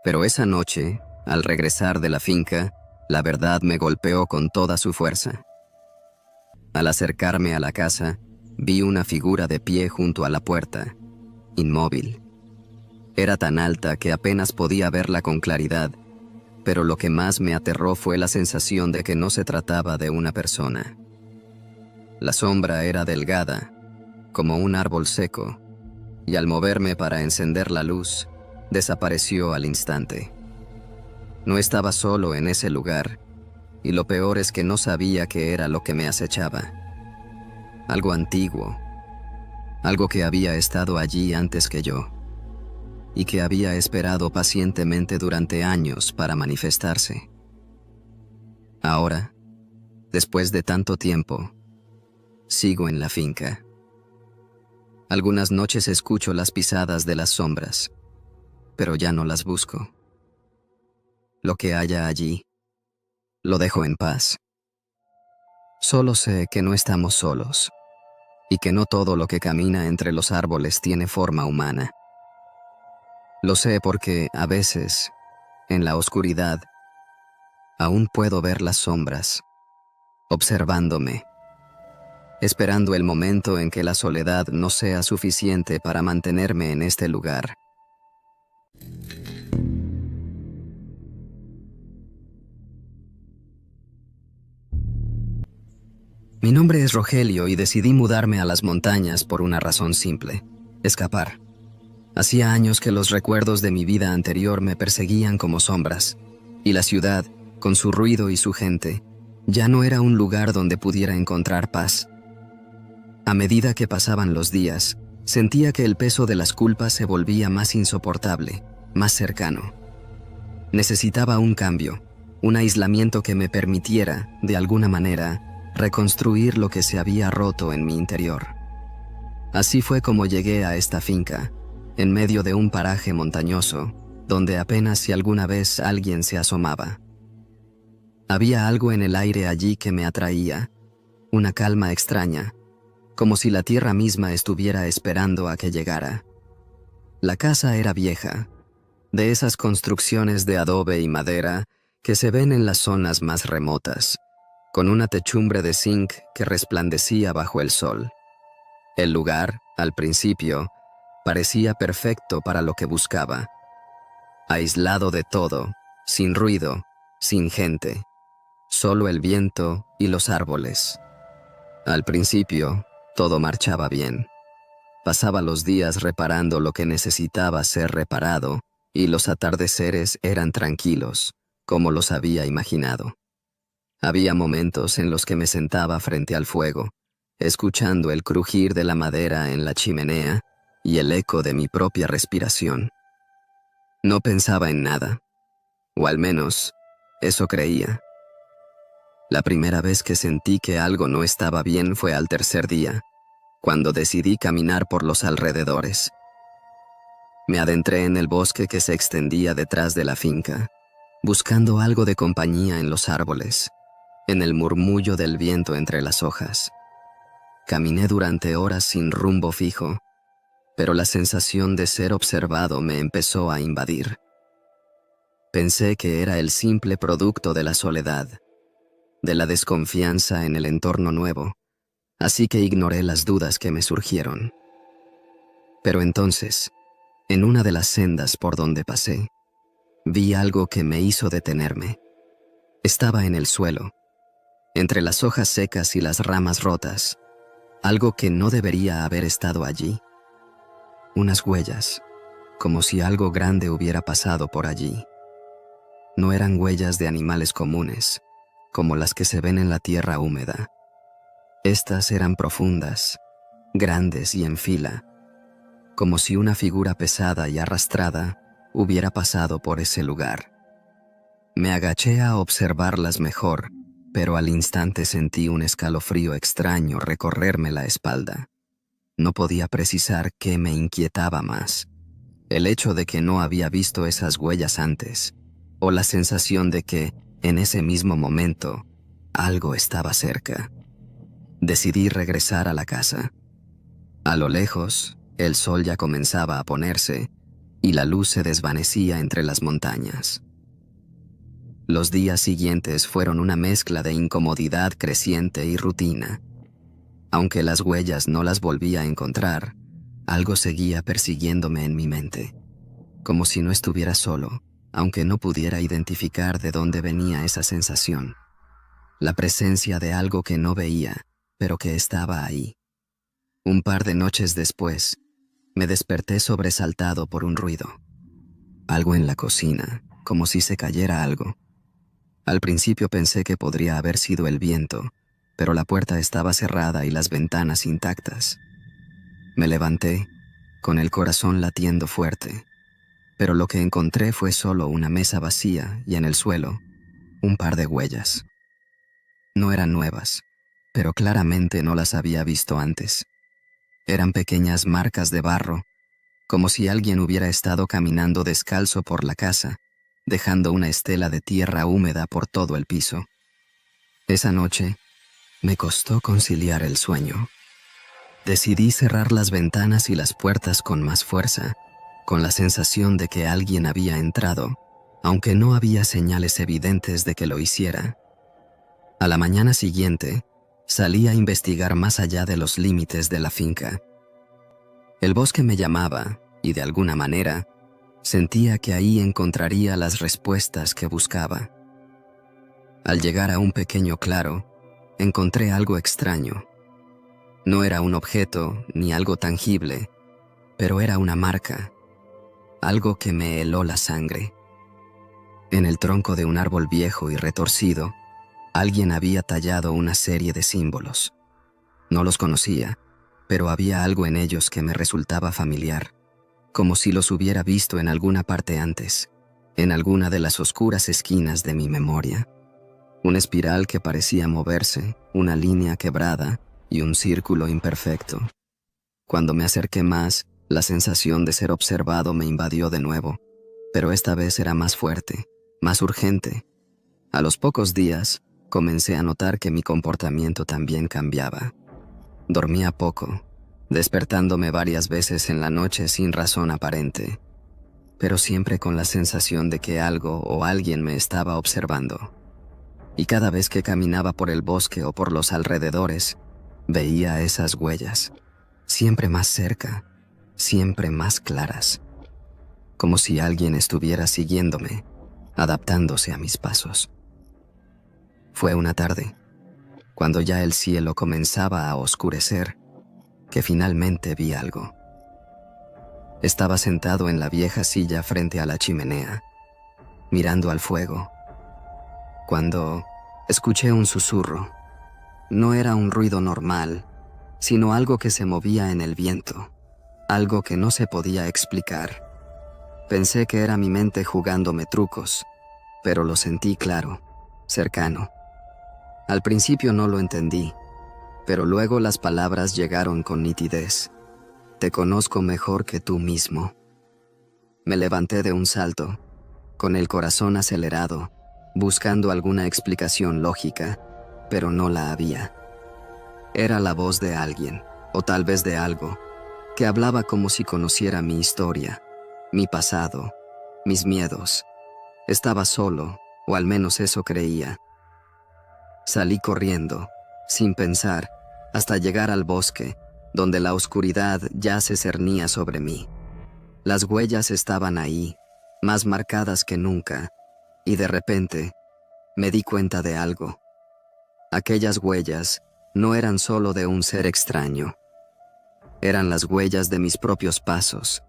Pero esa noche, al regresar de la finca, la verdad me golpeó con toda su fuerza. Al acercarme a la casa, vi una figura de pie junto a la puerta, inmóvil. Era tan alta que apenas podía verla con claridad, pero lo que más me aterró fue la sensación de que no se trataba de una persona. La sombra era delgada, como un árbol seco, y al moverme para encender la luz, desapareció al instante. No estaba solo en ese lugar, y lo peor es que no sabía qué era lo que me acechaba. Algo antiguo, algo que había estado allí antes que yo, y que había esperado pacientemente durante años para manifestarse. Ahora, después de tanto tiempo, sigo en la finca. Algunas noches escucho las pisadas de las sombras, pero ya no las busco. Lo que haya allí, lo dejo en paz. Solo sé que no estamos solos, y que no todo lo que camina entre los árboles tiene forma humana. Lo sé porque, a veces, en la oscuridad, aún puedo ver las sombras, observándome, esperando el momento en que la soledad no sea suficiente para mantenerme en este lugar. Mi nombre es Rogelio y decidí mudarme a las montañas por una razón simple: escapar. Hacía años que los recuerdos de mi vida anterior me perseguían como sombras, y la ciudad, con su ruido y su gente, ya no era un lugar donde pudiera encontrar paz. A medida que pasaban los días, sentía que el peso de las culpas se volvía más insoportable, más cercano. Necesitaba un cambio, un aislamiento que me permitiera, de alguna manera, reconstruir lo que se había roto en mi interior. Así fue como llegué a esta finca, en medio de un paraje montañoso, donde apenas si alguna vez alguien se asomaba. Había algo en el aire allí que me atraía, una calma extraña, como si la tierra misma estuviera esperando a que llegara. La casa era vieja, de esas construcciones de adobe y madera que se ven en las zonas más remotas, con una techumbre de zinc que resplandecía bajo el sol. El lugar, al principio, parecía perfecto para lo que buscaba. Aislado de todo, sin ruido, sin gente, solo el viento y los árboles. Al principio, todo marchaba bien. Pasaba los días reparando lo que necesitaba ser reparado, y los atardeceres eran tranquilos, como los había imaginado. Había momentos en los que me sentaba frente al fuego, escuchando el crujir de la madera en la chimenea y el eco de mi propia respiración. No pensaba en nada, o al menos, eso creía. La primera vez que sentí que algo no estaba bien fue al tercer día, cuando decidí caminar por los alrededores. Me adentré en el bosque que se extendía detrás de la finca, buscando algo de compañía en los árboles, en el murmullo del viento entre las hojas. Caminé durante horas sin rumbo fijo, pero la sensación de ser observado me empezó a invadir. Pensé que era el simple producto de la soledad, de la desconfianza en el entorno nuevo, así que ignoré las dudas que me surgieron. Pero entonces, en una de las sendas por donde pasé, vi algo que me hizo detenerme. Estaba en el suelo, entre las hojas secas y las ramas rotas, algo que no debería haber estado allí. Unas huellas, como si algo grande hubiera pasado por allí. No eran huellas de animales comunes, como las que se ven en la tierra húmeda. Estas eran profundas, grandes y en fila, como si una figura pesada y arrastrada hubiera pasado por ese lugar. Me agaché a observarlas mejor, pero al instante sentí un escalofrío extraño recorrerme la espalda. No podía precisar qué me inquietaba más: el hecho de que no había visto esas huellas antes, o la sensación de que, en ese mismo momento, algo estaba cerca. Decidí regresar a la casa. A lo lejos, el sol ya comenzaba a ponerse, y la luz se desvanecía entre las montañas. Los días siguientes fueron una mezcla de incomodidad creciente y rutina. Aunque las huellas no las volví a encontrar, algo seguía persiguiéndome en mi mente, como si no estuviera solo, aunque no pudiera identificar de dónde venía esa sensación. La presencia de algo que no veía, pero que estaba ahí. Un par de noches después, me desperté sobresaltado por un ruido. Algo en la cocina, como si se cayera algo. Al principio pensé que podría haber sido el viento, pero la puerta estaba cerrada y las ventanas intactas. Me levanté, con el corazón latiendo fuerte, pero lo que encontré fue solo una mesa vacía y en el suelo, un par de huellas. No eran nuevas, pero claramente no las había visto antes. Eran pequeñas marcas de barro, como si alguien hubiera estado caminando descalzo por la casa, dejando una estela de tierra húmeda por todo el piso. Esa noche, me costó conciliar el sueño. Decidí cerrar las ventanas y las puertas con más fuerza, con la sensación de que alguien había entrado, aunque no había señales evidentes de que lo hiciera. A la mañana siguiente, salí a investigar más allá de los límites de la finca. El bosque me llamaba, y de alguna manera, sentía que ahí encontraría las respuestas que buscaba. Al llegar a un pequeño claro, encontré algo extraño. No era un objeto ni algo tangible, pero era una marca, algo que me heló la sangre. En el tronco de un árbol viejo y retorcido, alguien había tallado una serie de símbolos. No los conocía, pero había algo en ellos que me resultaba familiar, como si los hubiera visto en alguna parte antes, en alguna de las oscuras esquinas de mi memoria. Una espiral que parecía moverse, una línea quebrada y un círculo imperfecto. Cuando me acerqué más, la sensación de ser observado me invadió de nuevo, pero esta vez era más fuerte, más urgente. A los pocos días, comencé a notar que mi comportamiento también cambiaba. Dormía poco, despertándome varias veces en la noche sin razón aparente, pero siempre con la sensación de que algo o alguien me estaba observando. Y cada vez que caminaba por el bosque o por los alrededores, veía esas huellas, siempre más cerca, siempre más claras, como si alguien estuviera siguiéndome, adaptándose a mis pasos. Fue una tarde, cuando ya el cielo comenzaba a oscurecer, que finalmente vi algo. Estaba sentado en la vieja silla frente a la chimenea, mirando al fuego, cuando escuché un susurro. No era un ruido normal, sino algo que se movía en el viento, algo que no se podía explicar. Pensé que era mi mente jugándome trucos, pero lo sentí claro, cercano. Al principio no lo entendí, pero luego las palabras llegaron con nitidez. Te conozco mejor que tú mismo. Me levanté de un salto, con el corazón acelerado, buscando alguna explicación lógica, pero no la había. Era la voz de alguien, o tal vez de algo, que hablaba como si conociera mi historia, mi pasado, mis miedos. Estaba solo, o al menos eso creía. Salí corriendo, sin pensar, hasta llegar al bosque, donde la oscuridad ya se cernía sobre mí. Las huellas estaban ahí, más marcadas que nunca, y de repente me di cuenta de algo. Aquellas huellas no eran solo de un ser extraño. Eran las huellas de mis propios pasos,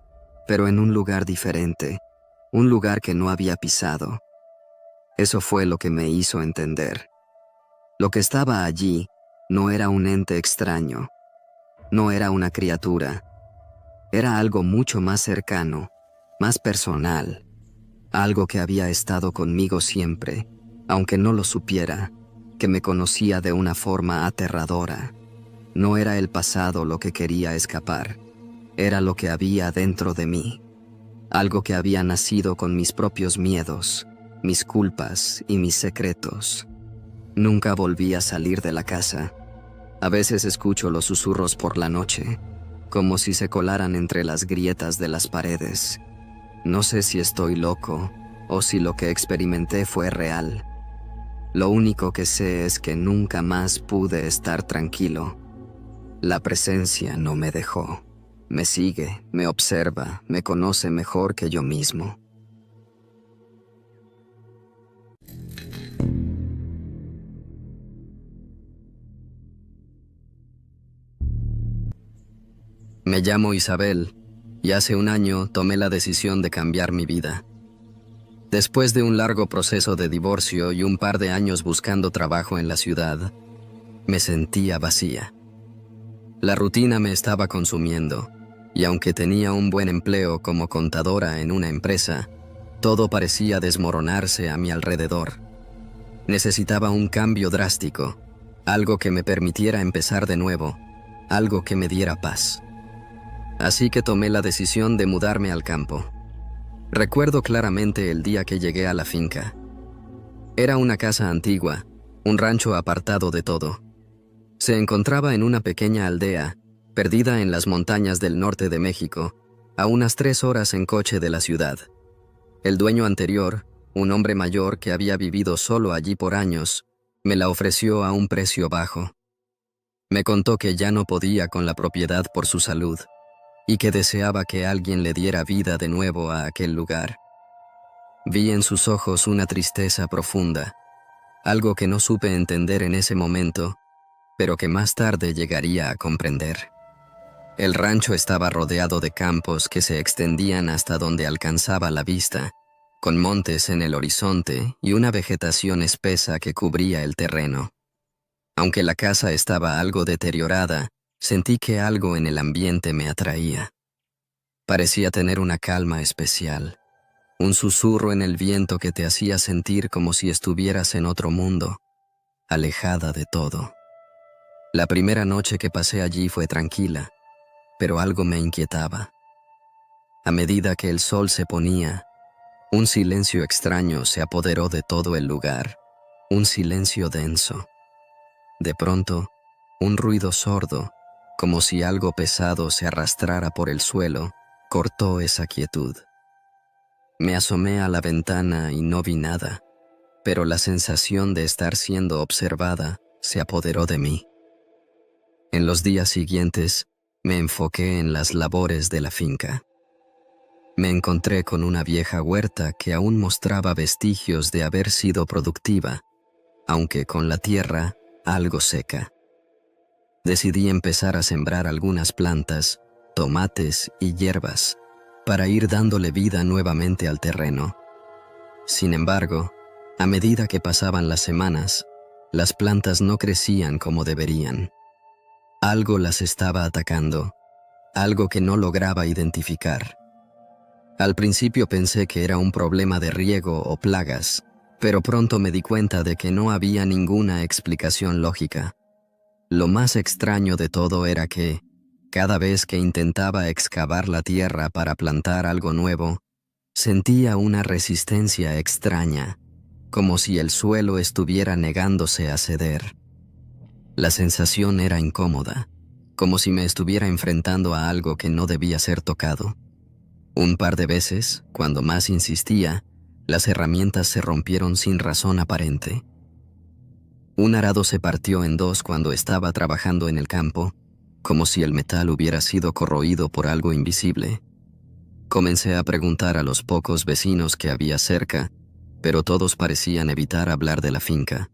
pero en un lugar diferente, un lugar que no había pisado. Eso fue lo que me hizo entender. Lo que estaba allí no era un ente extraño, no era una criatura, era algo mucho más cercano, más personal, algo que había estado conmigo siempre, aunque no lo supiera, que me conocía de una forma aterradora. No era el pasado lo que quería escapar, era lo que había dentro de mí, algo que había nacido con mis propios miedos, mis culpas y mis secretos. Nunca volví a salir de la casa. A veces escucho los susurros por la noche, como si se colaran entre las grietas de las paredes. No sé si estoy loco o si lo que experimenté fue real. Lo único que sé es que nunca más pude estar tranquilo. La presencia no me dejó. Me sigue, me observa, me conoce mejor que yo mismo. Me llamo Isabel, y hace un año tomé la decisión de cambiar mi vida. Después de un largo proceso de divorcio y un par de años buscando trabajo en la ciudad, me sentía vacía. La rutina me estaba consumiendo, y aunque tenía un buen empleo como contadora en una empresa, todo parecía desmoronarse a mi alrededor. Necesitaba un cambio drástico, algo que me permitiera empezar de nuevo, algo que me diera paz. Así que tomé la decisión de mudarme al campo. Recuerdo claramente el día que llegué a la finca. Era una casa antigua, un rancho apartado de todo. Se encontraba en una pequeña aldea, perdida en las montañas del norte de México, a unas 3 horas en coche de la ciudad. El dueño anterior, un hombre mayor que había vivido solo allí por años, me la ofreció a un precio bajo. Me contó que ya no podía con la propiedad por su salud y que deseaba que alguien le diera vida de nuevo a aquel lugar. Vi en sus ojos una tristeza profunda, algo que no supe entender en ese momento, pero que más tarde llegaría a comprender. El rancho estaba rodeado de campos que se extendían hasta donde alcanzaba la vista, con montes en el horizonte y una vegetación espesa que cubría el terreno. Aunque la casa estaba algo deteriorada, Sentí que algo en el ambiente me atraía. Parecía tener una calma especial, un susurro en el viento que te hacía sentir como si estuvieras en otro mundo, alejada de todo. La primera noche que pasé allí fue tranquila, pero algo me inquietaba. A medida que el sol se ponía, un silencio extraño se apoderó de todo el lugar, un silencio denso. De pronto, un ruido sordo, como si algo pesado se arrastrara por el suelo, cortó esa quietud. Me asomé a la ventana y no vi nada, pero la sensación de estar siendo observada se apoderó de mí. En los días siguientes, me enfoqué en las labores de la finca. Me encontré con una vieja huerta que aún mostraba vestigios de haber sido productiva, aunque con la tierra algo seca. Decidí empezar a sembrar algunas plantas, tomates y hierbas, para ir dándole vida nuevamente al terreno. Sin embargo, a medida que pasaban las semanas, las plantas no crecían como deberían. Algo las estaba atacando, algo que no lograba identificar. Al principio pensé que era un problema de riego o plagas, pero pronto me di cuenta de que no había ninguna explicación lógica. Lo más extraño de todo era que, cada vez que intentaba excavar la tierra para plantar algo nuevo, sentía una resistencia extraña, como si el suelo estuviera negándose a ceder. La sensación era incómoda, como si me estuviera enfrentando a algo que no debía ser tocado. Un par de veces, cuando más insistía, las herramientas se rompieron sin razón aparente. Un arado se partió en dos cuando estaba trabajando en el campo, como si el metal hubiera sido corroído por algo invisible. Comencé a preguntar a los pocos vecinos que había cerca, pero todos parecían evitar hablar de la finca.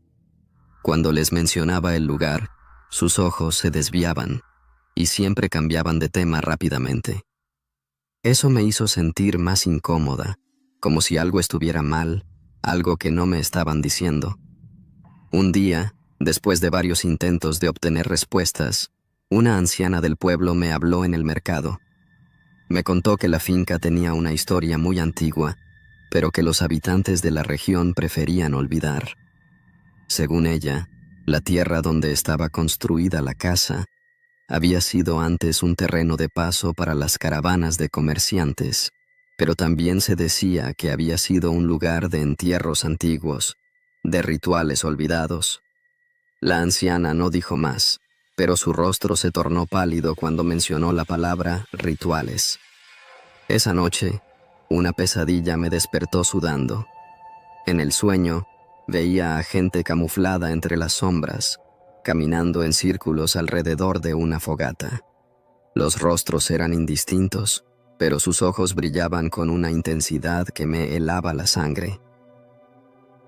Cuando les mencionaba el lugar, sus ojos se desviaban y siempre cambiaban de tema rápidamente. Eso me hizo sentir más incómoda, como si algo estuviera mal, algo que no me estaban diciendo. Un día, después de varios intentos de obtener respuestas, una anciana del pueblo me habló en el mercado. Me contó que la finca tenía una historia muy antigua, pero que los habitantes de la región preferían olvidar. Según ella, la tierra donde estaba construida la casa había sido antes un terreno de paso para las caravanas de comerciantes, pero también se decía que había sido un lugar de entierros antiguos, de rituales olvidados. La anciana no dijo más, pero su rostro se tornó pálido cuando mencionó la palabra rituales. Esa noche, una pesadilla me despertó sudando. En el sueño, veía a gente camuflada entre las sombras, caminando en círculos alrededor de una fogata. Los rostros eran indistintos, pero sus ojos brillaban con una intensidad que me helaba la sangre.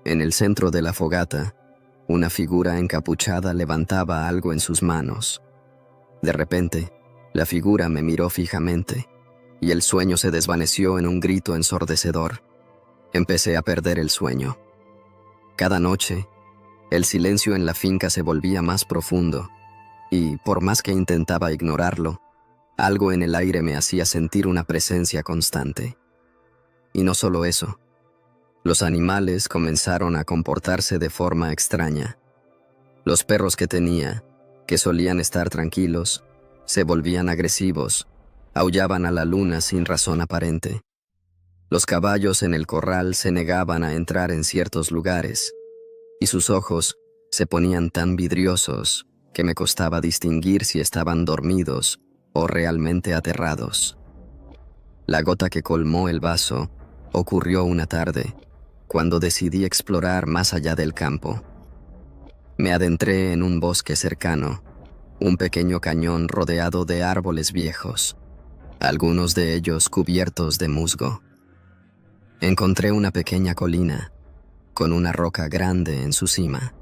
En el centro de la fogata, una figura encapuchada levantaba algo en sus manos. De repente, la figura me miró fijamente, y el sueño se desvaneció en un grito ensordecedor. Empecé a perder el sueño. Cada noche, el silencio en la finca se volvía más profundo, y por más que intentaba ignorarlo, algo en el aire me hacía sentir una presencia constante. Y no solo eso, los animales comenzaron a comportarse de forma extraña. Los perros que tenía, que solían estar tranquilos, se volvían agresivos, aullaban a la luna sin razón aparente. Los caballos en el corral se negaban a entrar en ciertos lugares, y sus ojos se ponían tan vidriosos que me costaba distinguir si estaban dormidos o realmente aterrados. La gota que colmó el vaso ocurrió una tarde, cuando decidí explorar más allá del campo. Me adentré en un bosque cercano, un pequeño cañón rodeado de árboles viejos, algunos de ellos cubiertos de musgo. Encontré una pequeña colina, con una roca grande en su cima.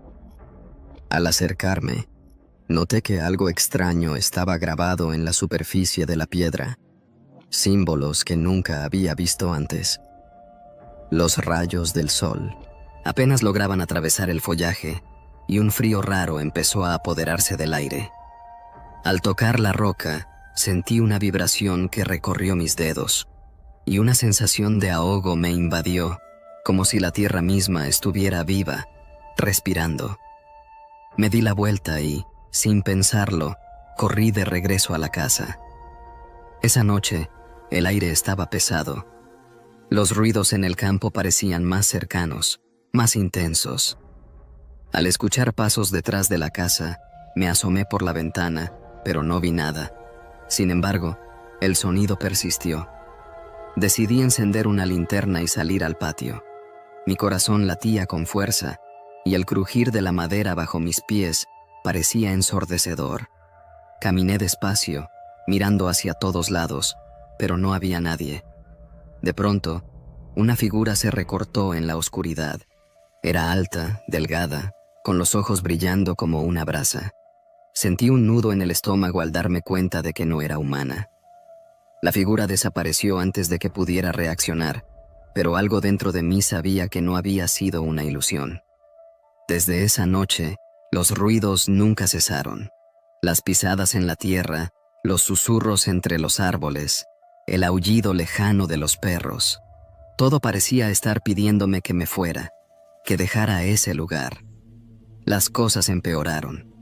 Al acercarme, noté que algo extraño estaba grabado en la superficie de la piedra, símbolos que nunca había visto antes. Los rayos del sol apenas lograban atravesar el follaje y un frío raro empezó a apoderarse del aire. Al tocar la roca, sentí una vibración que recorrió mis dedos, y una sensación de ahogo me invadió, como si la tierra misma estuviera viva, respirando. Me di la vuelta y, sin pensarlo, corrí de regreso a la casa. Esa noche, el aire estaba pesado. Los ruidos en el campo parecían más cercanos, más intensos. Al escuchar pasos detrás de la casa, me asomé por la ventana, pero no vi nada. Sin embargo, el sonido persistió. Decidí encender una linterna y salir al patio. Mi corazón latía con fuerza, y el crujir de la madera bajo mis pies parecía ensordecedor. Caminé despacio, mirando hacia todos lados, pero no había nadie. De pronto, una figura se recortó en la oscuridad. Era alta, delgada, con los ojos brillando como una brasa. Sentí un nudo en el estómago al darme cuenta de que no era humana. La figura desapareció antes de que pudiera reaccionar, pero algo dentro de mí sabía que no había sido una ilusión. Desde esa noche, los ruidos nunca cesaron. Las pisadas en la tierra, los susurros entre los árboles, el aullido lejano de los perros. Todo parecía estar pidiéndome que me fuera, que dejara ese lugar. Las cosas empeoraron.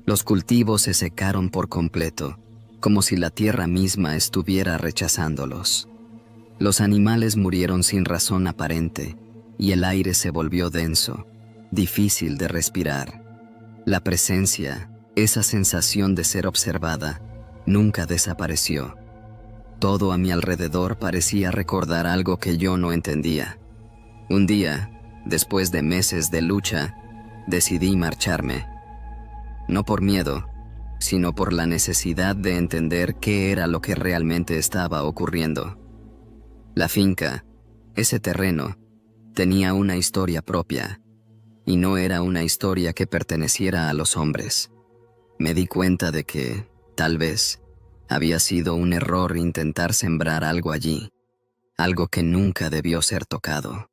Los cultivos se secaron por completo, como si la tierra misma estuviera rechazándolos. Los animales murieron sin razón aparente, y el aire se volvió denso, difícil de respirar. La presencia, esa sensación de ser observada, nunca desapareció. Todo a mi alrededor parecía recordar algo que yo no entendía. Un día, después de meses de lucha, decidí marcharme. No por miedo, sino por la necesidad de entender qué era lo que realmente estaba ocurriendo. La finca, ese terreno, tenía una historia propia, y no era una historia que perteneciera a los hombres. Me di cuenta de que, tal vez, había sido un error intentar sembrar algo allí, algo que nunca debió ser tocado.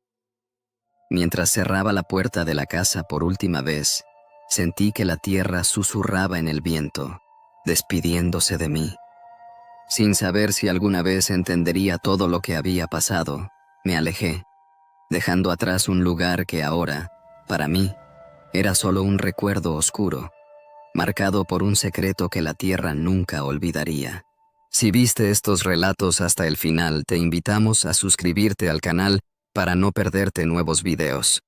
Mientras cerraba la puerta de la casa por última vez, sentí que la tierra susurraba en el viento, despidiéndose de mí. Sin saber si alguna vez entendería todo lo que había pasado, me alejé, dejando atrás un lugar que ahora, para mí, era solo un recuerdo oscuro, marcado por un secreto que la tierra nunca olvidaría. Si viste estos relatos hasta el final, te invitamos a suscribirte al canal para no perderte nuevos videos.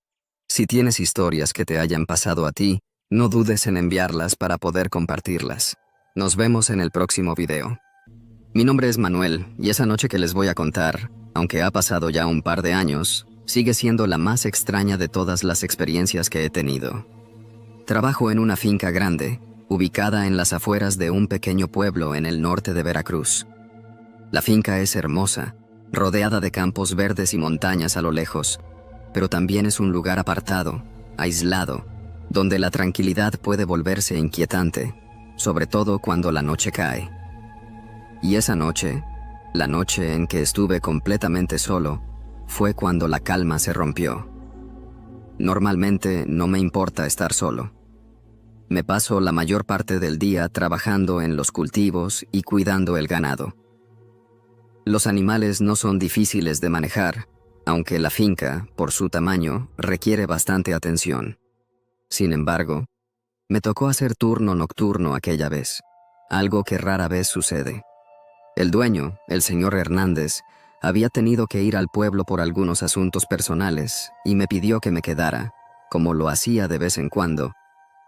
Si tienes historias que te hayan pasado a ti, no dudes en enviarlas para poder compartirlas. Nos vemos en el próximo video. Mi nombre es Manuel, y esa noche que les voy a contar, aunque ha pasado ya un par de años, sigue siendo la más extraña de todas las experiencias que he tenido. Trabajo en una finca grande, ubicada en las afueras de un pequeño pueblo en el norte de Veracruz. La finca es hermosa, rodeada de campos verdes y montañas a lo lejos, pero también es un lugar apartado, aislado, donde la tranquilidad puede volverse inquietante, sobre todo cuando la noche cae. Y esa noche, la noche en que estuve completamente solo, fue cuando la calma se rompió. Normalmente no me importa estar solo. Me paso la mayor parte del día trabajando en los cultivos y cuidando el ganado. Los animales no son difíciles de manejar, aunque la finca, por su tamaño, requiere bastante atención. Sin embargo, me tocó hacer turno nocturno aquella vez, algo que rara vez sucede. El dueño, el señor Hernández, había tenido que ir al pueblo por algunos asuntos personales y me pidió que me quedara, como lo hacía de vez en cuando,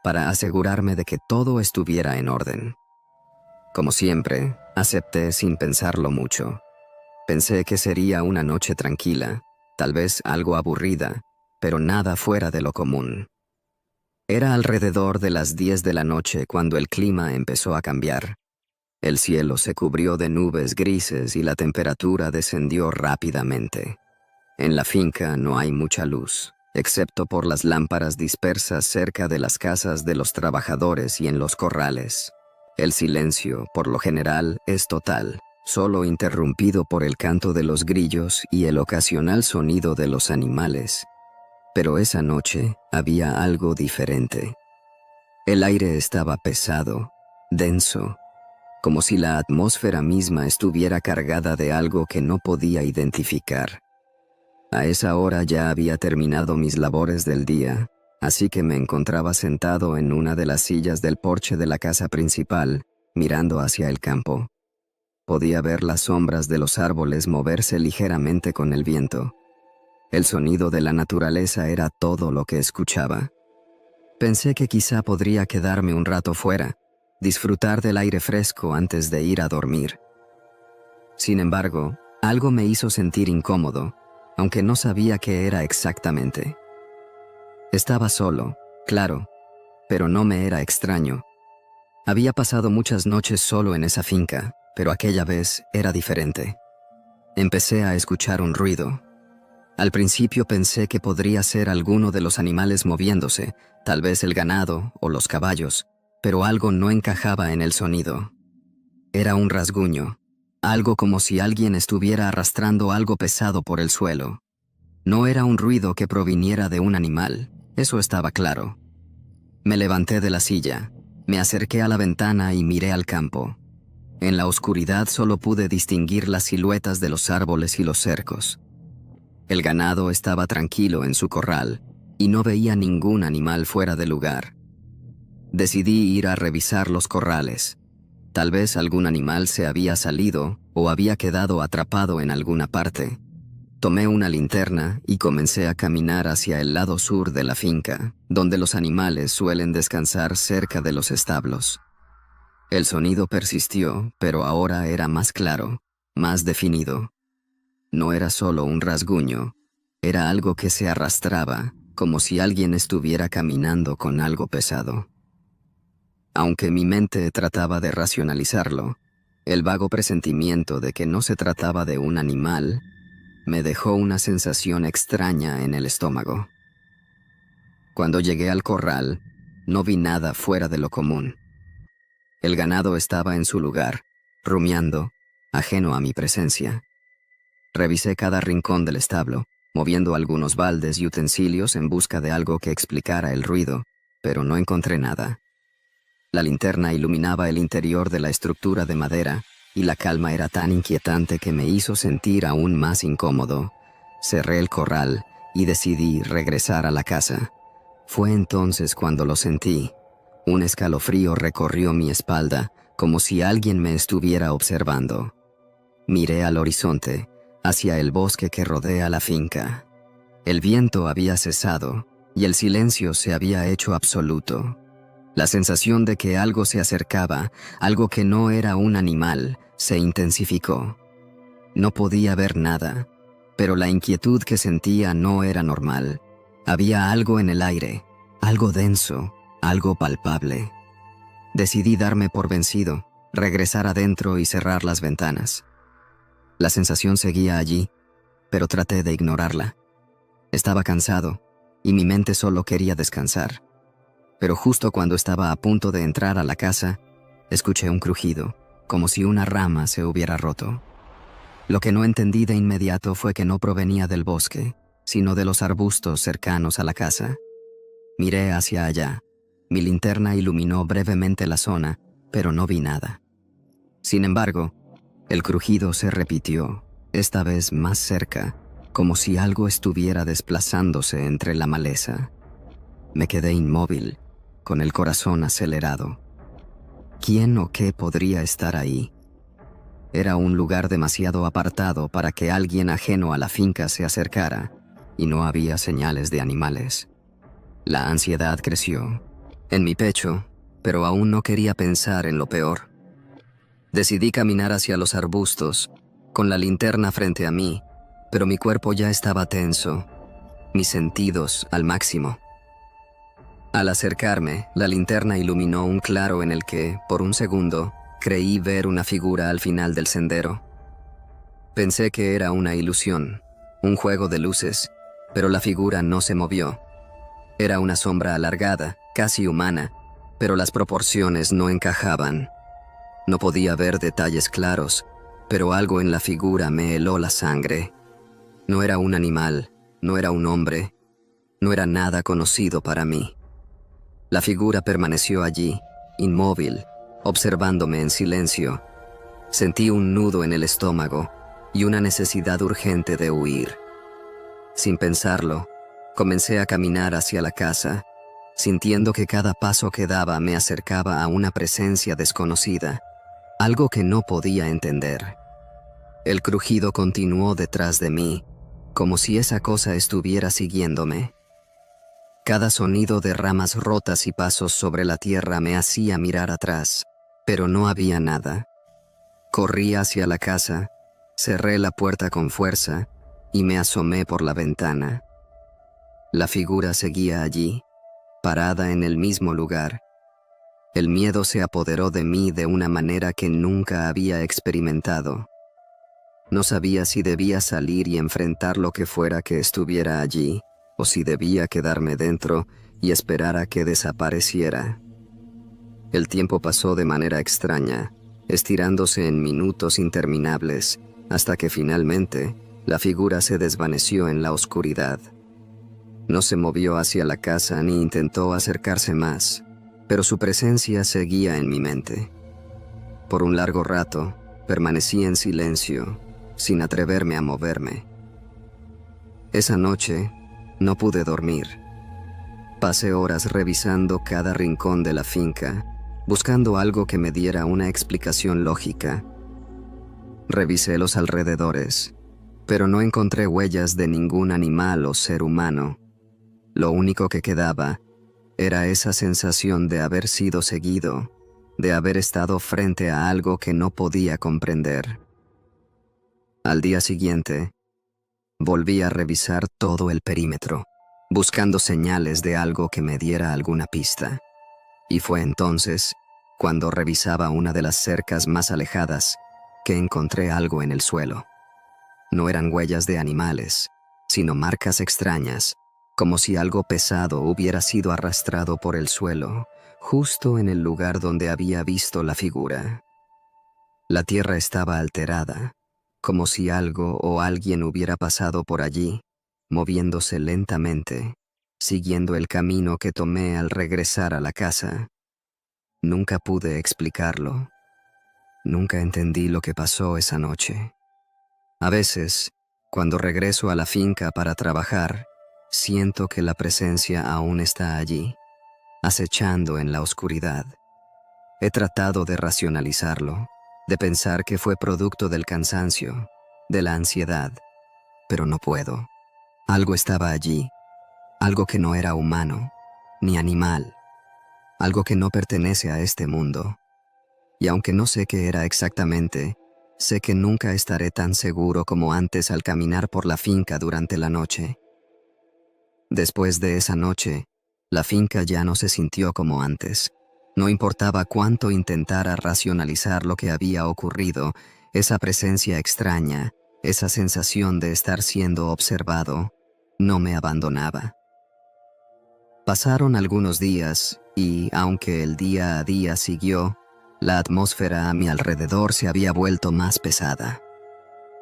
para asegurarme de que todo estuviera en orden. Como siempre, acepté sin pensarlo mucho. Pensé que sería una noche tranquila, tal vez algo aburrida, pero nada fuera de lo común. Era alrededor de las 10 de la noche cuando el clima empezó a cambiar. El cielo se cubrió de nubes grises y la temperatura descendió rápidamente. En la finca no hay mucha luz, excepto por las lámparas dispersas cerca de las casas de los trabajadores y en los corrales. El silencio, por lo general, es total, solo interrumpido por el canto de los grillos y el ocasional sonido de los animales. Pero esa noche había algo diferente. El aire estaba pesado, denso, como si la atmósfera misma estuviera cargada de algo que no podía identificar. A esa hora ya había terminado mis labores del día, así que me encontraba sentado en una de las sillas del porche de la casa principal, mirando hacia el campo. Podía ver las sombras de los árboles moverse ligeramente con el viento. El sonido de la naturaleza era todo lo que escuchaba. Pensé que quizá podría quedarme un rato fuera, disfrutar del aire fresco antes de ir a dormir. Sin embargo, algo me hizo sentir incómodo, aunque no sabía qué era exactamente. Estaba solo, claro, pero no me era extraño. Había pasado muchas noches solo en esa finca, pero aquella vez era diferente. Empecé a escuchar un ruido. Al principio pensé que podría ser alguno de los animales moviéndose, tal vez el ganado o los caballos, pero algo no encajaba en el sonido. Era un rasguño, algo como si alguien estuviera arrastrando algo pesado por el suelo. No era un ruido que proviniera de un animal, eso estaba claro. Me levanté de la silla, me acerqué a la ventana y miré al campo. En la oscuridad solo pude distinguir las siluetas de los árboles y los cercos. El ganado estaba tranquilo en su corral y no veía ningún animal fuera de lugar. Decidí ir a revisar los corrales. Tal vez algún animal se había salido o había quedado atrapado en alguna parte. Tomé una linterna y comencé a caminar hacia el lado sur de la finca, donde los animales suelen descansar cerca de los establos. El sonido persistió, pero ahora era más claro, más definido. No era solo un rasguño, era algo que se arrastraba, como si alguien estuviera caminando con algo pesado. Aunque mi mente trataba de racionalizarlo, el vago presentimiento de que no se trataba de un animal me dejó una sensación extraña en el estómago. Cuando llegué al corral, no vi nada fuera de lo común. El ganado estaba en su lugar, rumiando, ajeno a mi presencia. Revisé cada rincón del establo, moviendo algunos baldes y utensilios en busca de algo que explicara el ruido, pero no encontré nada. La linterna iluminaba el interior de la estructura de madera, y la calma era tan inquietante que me hizo sentir aún más incómodo. Cerré el corral y decidí regresar a la casa. Fue entonces cuando lo sentí. Un escalofrío recorrió mi espalda, como si alguien me estuviera observando. Miré al horizonte, hacia el bosque que rodea la finca. El viento había cesado, y el silencio se había hecho absoluto. La sensación de que algo se acercaba, algo que no era un animal, se intensificó. No podía ver nada, pero la inquietud que sentía no era normal. Había algo en el aire, algo denso, algo palpable. Decidí darme por vencido, regresar adentro y cerrar las ventanas. La sensación seguía allí, pero traté de ignorarla. Estaba cansado, y mi mente solo quería descansar. Pero justo cuando estaba a punto de entrar a la casa, escuché un crujido, como si una rama se hubiera roto. Lo que no entendí de inmediato fue que no provenía del bosque, sino de los arbustos cercanos a la casa. Miré hacia allá. Mi linterna iluminó brevemente la zona, pero no vi nada. Sin embargo, el crujido se repitió, esta vez más cerca, como si algo estuviera desplazándose entre la maleza. Me quedé inmóvil, con el corazón acelerado. ¿Quién o qué podría estar ahí? Era un lugar demasiado apartado para que alguien ajeno a la finca se acercara, y no había señales de animales. La ansiedad creció en mi pecho, pero aún no quería pensar en lo peor. Decidí caminar hacia los arbustos, con la linterna frente a mí, pero mi cuerpo ya estaba tenso, mis sentidos al máximo. Al acercarme, la linterna iluminó un claro en el que, por un segundo, creí ver una figura al final del sendero. Pensé que era una ilusión, un juego de luces, pero la figura no se movió. Era una sombra alargada, casi humana, pero las proporciones no encajaban. No podía ver detalles claros, pero algo en la figura me heló la sangre. No era un animal, no era un hombre, no era nada conocido para mí. La figura permaneció allí, inmóvil, observándome en silencio. Sentí un nudo en el estómago y una necesidad urgente de huir. Sin pensarlo, comencé a caminar hacia la casa, sintiendo que cada paso que daba me acercaba a una presencia desconocida, algo que no podía entender. El crujido continuó detrás de mí, como si esa cosa estuviera siguiéndome. Cada sonido de ramas rotas y pasos sobre la tierra me hacía mirar atrás, pero no había nada. Corrí hacia la casa, cerré la puerta con fuerza y me asomé por la ventana. La figura seguía allí, parada en el mismo lugar. El miedo se apoderó de mí de una manera que nunca había experimentado. No sabía si debía salir y enfrentar lo que fuera que estuviera allí, o si debía quedarme dentro y esperar a que desapareciera. El tiempo pasó de manera extraña, estirándose en minutos interminables, hasta que finalmente la figura se desvaneció en la oscuridad. No se movió hacia la casa ni intentó acercarse más, pero su presencia seguía en mi mente. Por un largo rato, permanecí en silencio, sin atreverme a moverme. Esa noche, no pude dormir. Pasé horas revisando cada rincón de la finca, buscando algo que me diera una explicación lógica. Revisé los alrededores, pero no encontré huellas de ningún animal o ser humano. Lo único que quedaba era esa sensación de haber sido seguido, de haber estado frente a algo que no podía comprender. Al día siguiente, volví a revisar todo el perímetro, buscando señales de algo que me diera alguna pista. Y fue entonces, cuando revisaba una de las cercas más alejadas, que encontré algo en el suelo. No eran huellas de animales, sino marcas extrañas, como si algo pesado hubiera sido arrastrado por el suelo, justo en el lugar donde había visto la figura. La tierra estaba alterada, como si algo o alguien hubiera pasado por allí, moviéndose lentamente, siguiendo el camino que tomé al regresar a la casa. Nunca pude explicarlo. Nunca entendí lo que pasó esa noche. A veces, cuando regreso a la finca para trabajar, siento que la presencia aún está allí, acechando en la oscuridad. He tratado de racionalizarlo, de pensar que fue producto del cansancio, de la ansiedad, pero no puedo. Algo estaba allí, algo que no era humano, ni animal, algo que no pertenece a este mundo. Y aunque no sé qué era exactamente, sé que nunca estaré tan seguro como antes al caminar por la finca durante la noche. Después de esa noche, la finca ya no se sintió como antes. No importaba cuánto intentara racionalizar lo que había ocurrido, esa presencia extraña, esa sensación de estar siendo observado, no me abandonaba. Pasaron algunos días y, aunque el día a día siguió, la atmósfera a mi alrededor se había vuelto más pesada.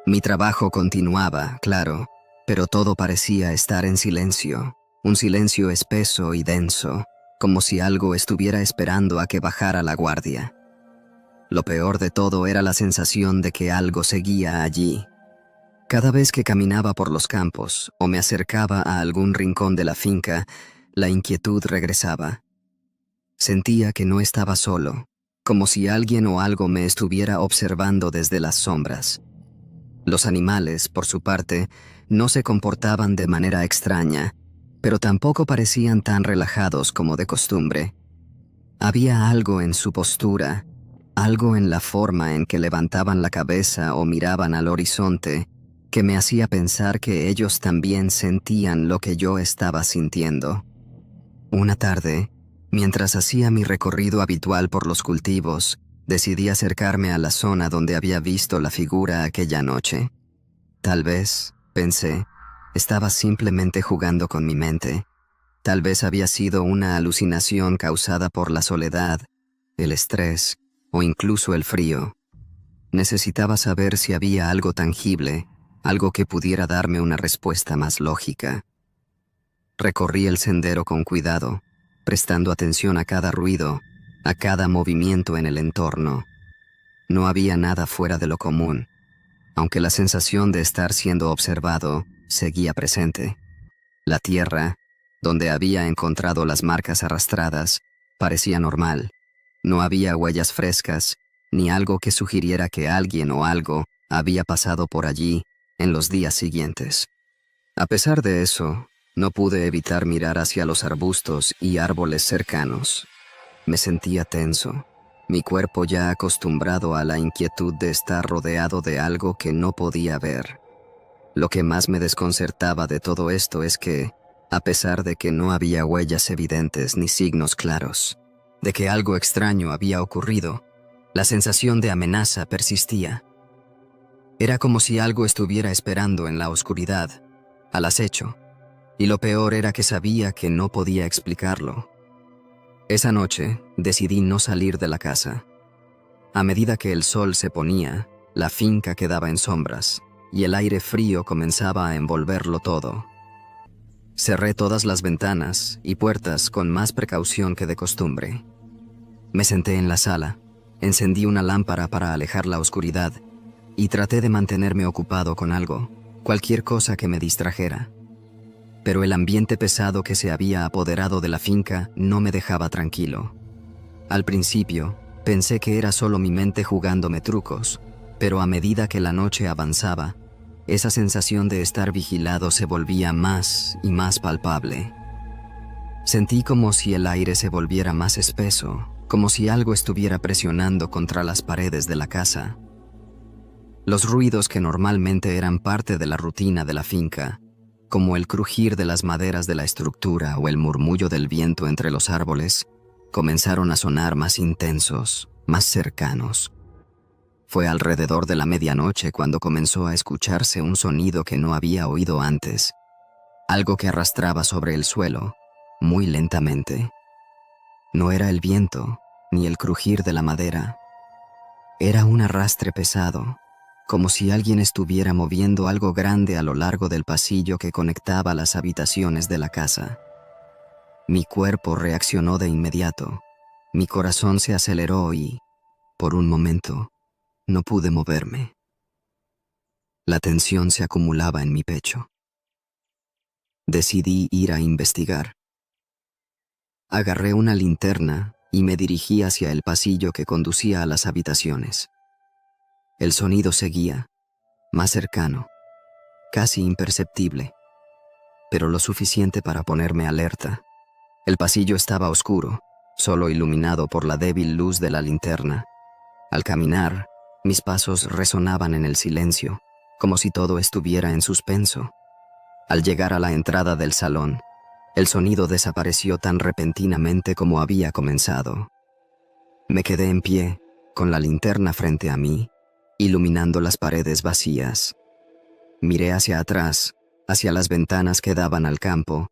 Mi trabajo continuaba, claro, pero todo parecía estar en silencio, un silencio espeso y denso, como si algo estuviera esperando a que bajara la guardia. Lo peor de todo era la sensación de que algo seguía allí. Cada vez que caminaba por los campos o me acercaba a algún rincón de la finca, la inquietud regresaba. Sentía que no estaba solo, como si alguien o algo me estuviera observando desde las sombras. Los animales, por su parte, no se comportaban de manera extraña, pero tampoco parecían tan relajados como de costumbre. Había algo en su postura, algo en la forma en que levantaban la cabeza o miraban al horizonte, que me hacía pensar que ellos también sentían lo que yo estaba sintiendo. Una tarde, mientras hacía mi recorrido habitual por los cultivos, decidí acercarme a la zona donde había visto la figura aquella noche. Tal vez, pensé, estaba simplemente jugando con mi mente. Tal vez había sido una alucinación causada por la soledad, el estrés o incluso el frío. Necesitaba saber si había algo tangible, algo que pudiera darme una respuesta más lógica. Recorrí el sendero con cuidado, prestando atención a cada ruido, a cada movimiento en el entorno. No había nada fuera de lo común, aunque la sensación de estar siendo observado seguía presente. La tierra, donde había encontrado las marcas arrastradas, parecía normal. No había huellas frescas, ni algo que sugiriera que alguien o algo había pasado por allí en los días siguientes. A pesar de eso, no pude evitar mirar hacia los arbustos y árboles cercanos. Me sentía tenso, mi cuerpo ya acostumbrado a la inquietud de estar rodeado de algo que no podía ver. Lo que más me desconcertaba de todo esto es que, a pesar de que no había huellas evidentes ni signos claros, de que algo extraño había ocurrido, la sensación de amenaza persistía. Era como si algo estuviera esperando en la oscuridad, al acecho, y lo peor era que sabía que no podía explicarlo. Esa noche decidí no salir de la casa. A medida que el sol se ponía, la finca quedaba en sombras, y el aire frío comenzaba a envolverlo todo. Cerré todas las ventanas y puertas con más precaución que de costumbre. Me senté en la sala, encendí una lámpara para alejar la oscuridad y traté de mantenerme ocupado con algo, cualquier cosa que me distrajera. Pero el ambiente pesado que se había apoderado de la finca no me dejaba tranquilo. Al principio, pensé que era solo mi mente jugándome trucos, pero a medida que la noche avanzaba, esa sensación de estar vigilado se volvía más y más palpable. Sentí como si el aire se volviera más espeso, como si algo estuviera presionando contra las paredes de la casa. Los ruidos que normalmente eran parte de la rutina de la finca, como el crujir de las maderas de la estructura o el murmullo del viento entre los árboles, comenzaron a sonar más intensos, más cercanos. Fue alrededor de la medianoche cuando comenzó a escucharse un sonido que no había oído antes, algo que arrastraba sobre el suelo, muy lentamente. No era el viento, ni el crujir de la madera. Era un arrastre pesado, como si alguien estuviera moviendo algo grande a lo largo del pasillo que conectaba las habitaciones de la casa. Mi cuerpo reaccionó de inmediato, mi corazón se aceleró y, por un momento, no pude moverme. La tensión se acumulaba en mi pecho. Decidí ir a investigar. Agarré una linterna y me dirigí hacia el pasillo que conducía a las habitaciones. El sonido seguía, más cercano, casi imperceptible, pero lo suficiente para ponerme alerta. El pasillo estaba oscuro, solo iluminado por la débil luz de la linterna. Al caminar, mis pasos resonaban en el silencio, como si todo estuviera en suspenso. Al llegar a la entrada del salón, el sonido desapareció tan repentinamente como había comenzado. Me quedé en pie, con la linterna frente a mí, iluminando las paredes vacías. Miré hacia atrás, hacia las ventanas que daban al campo,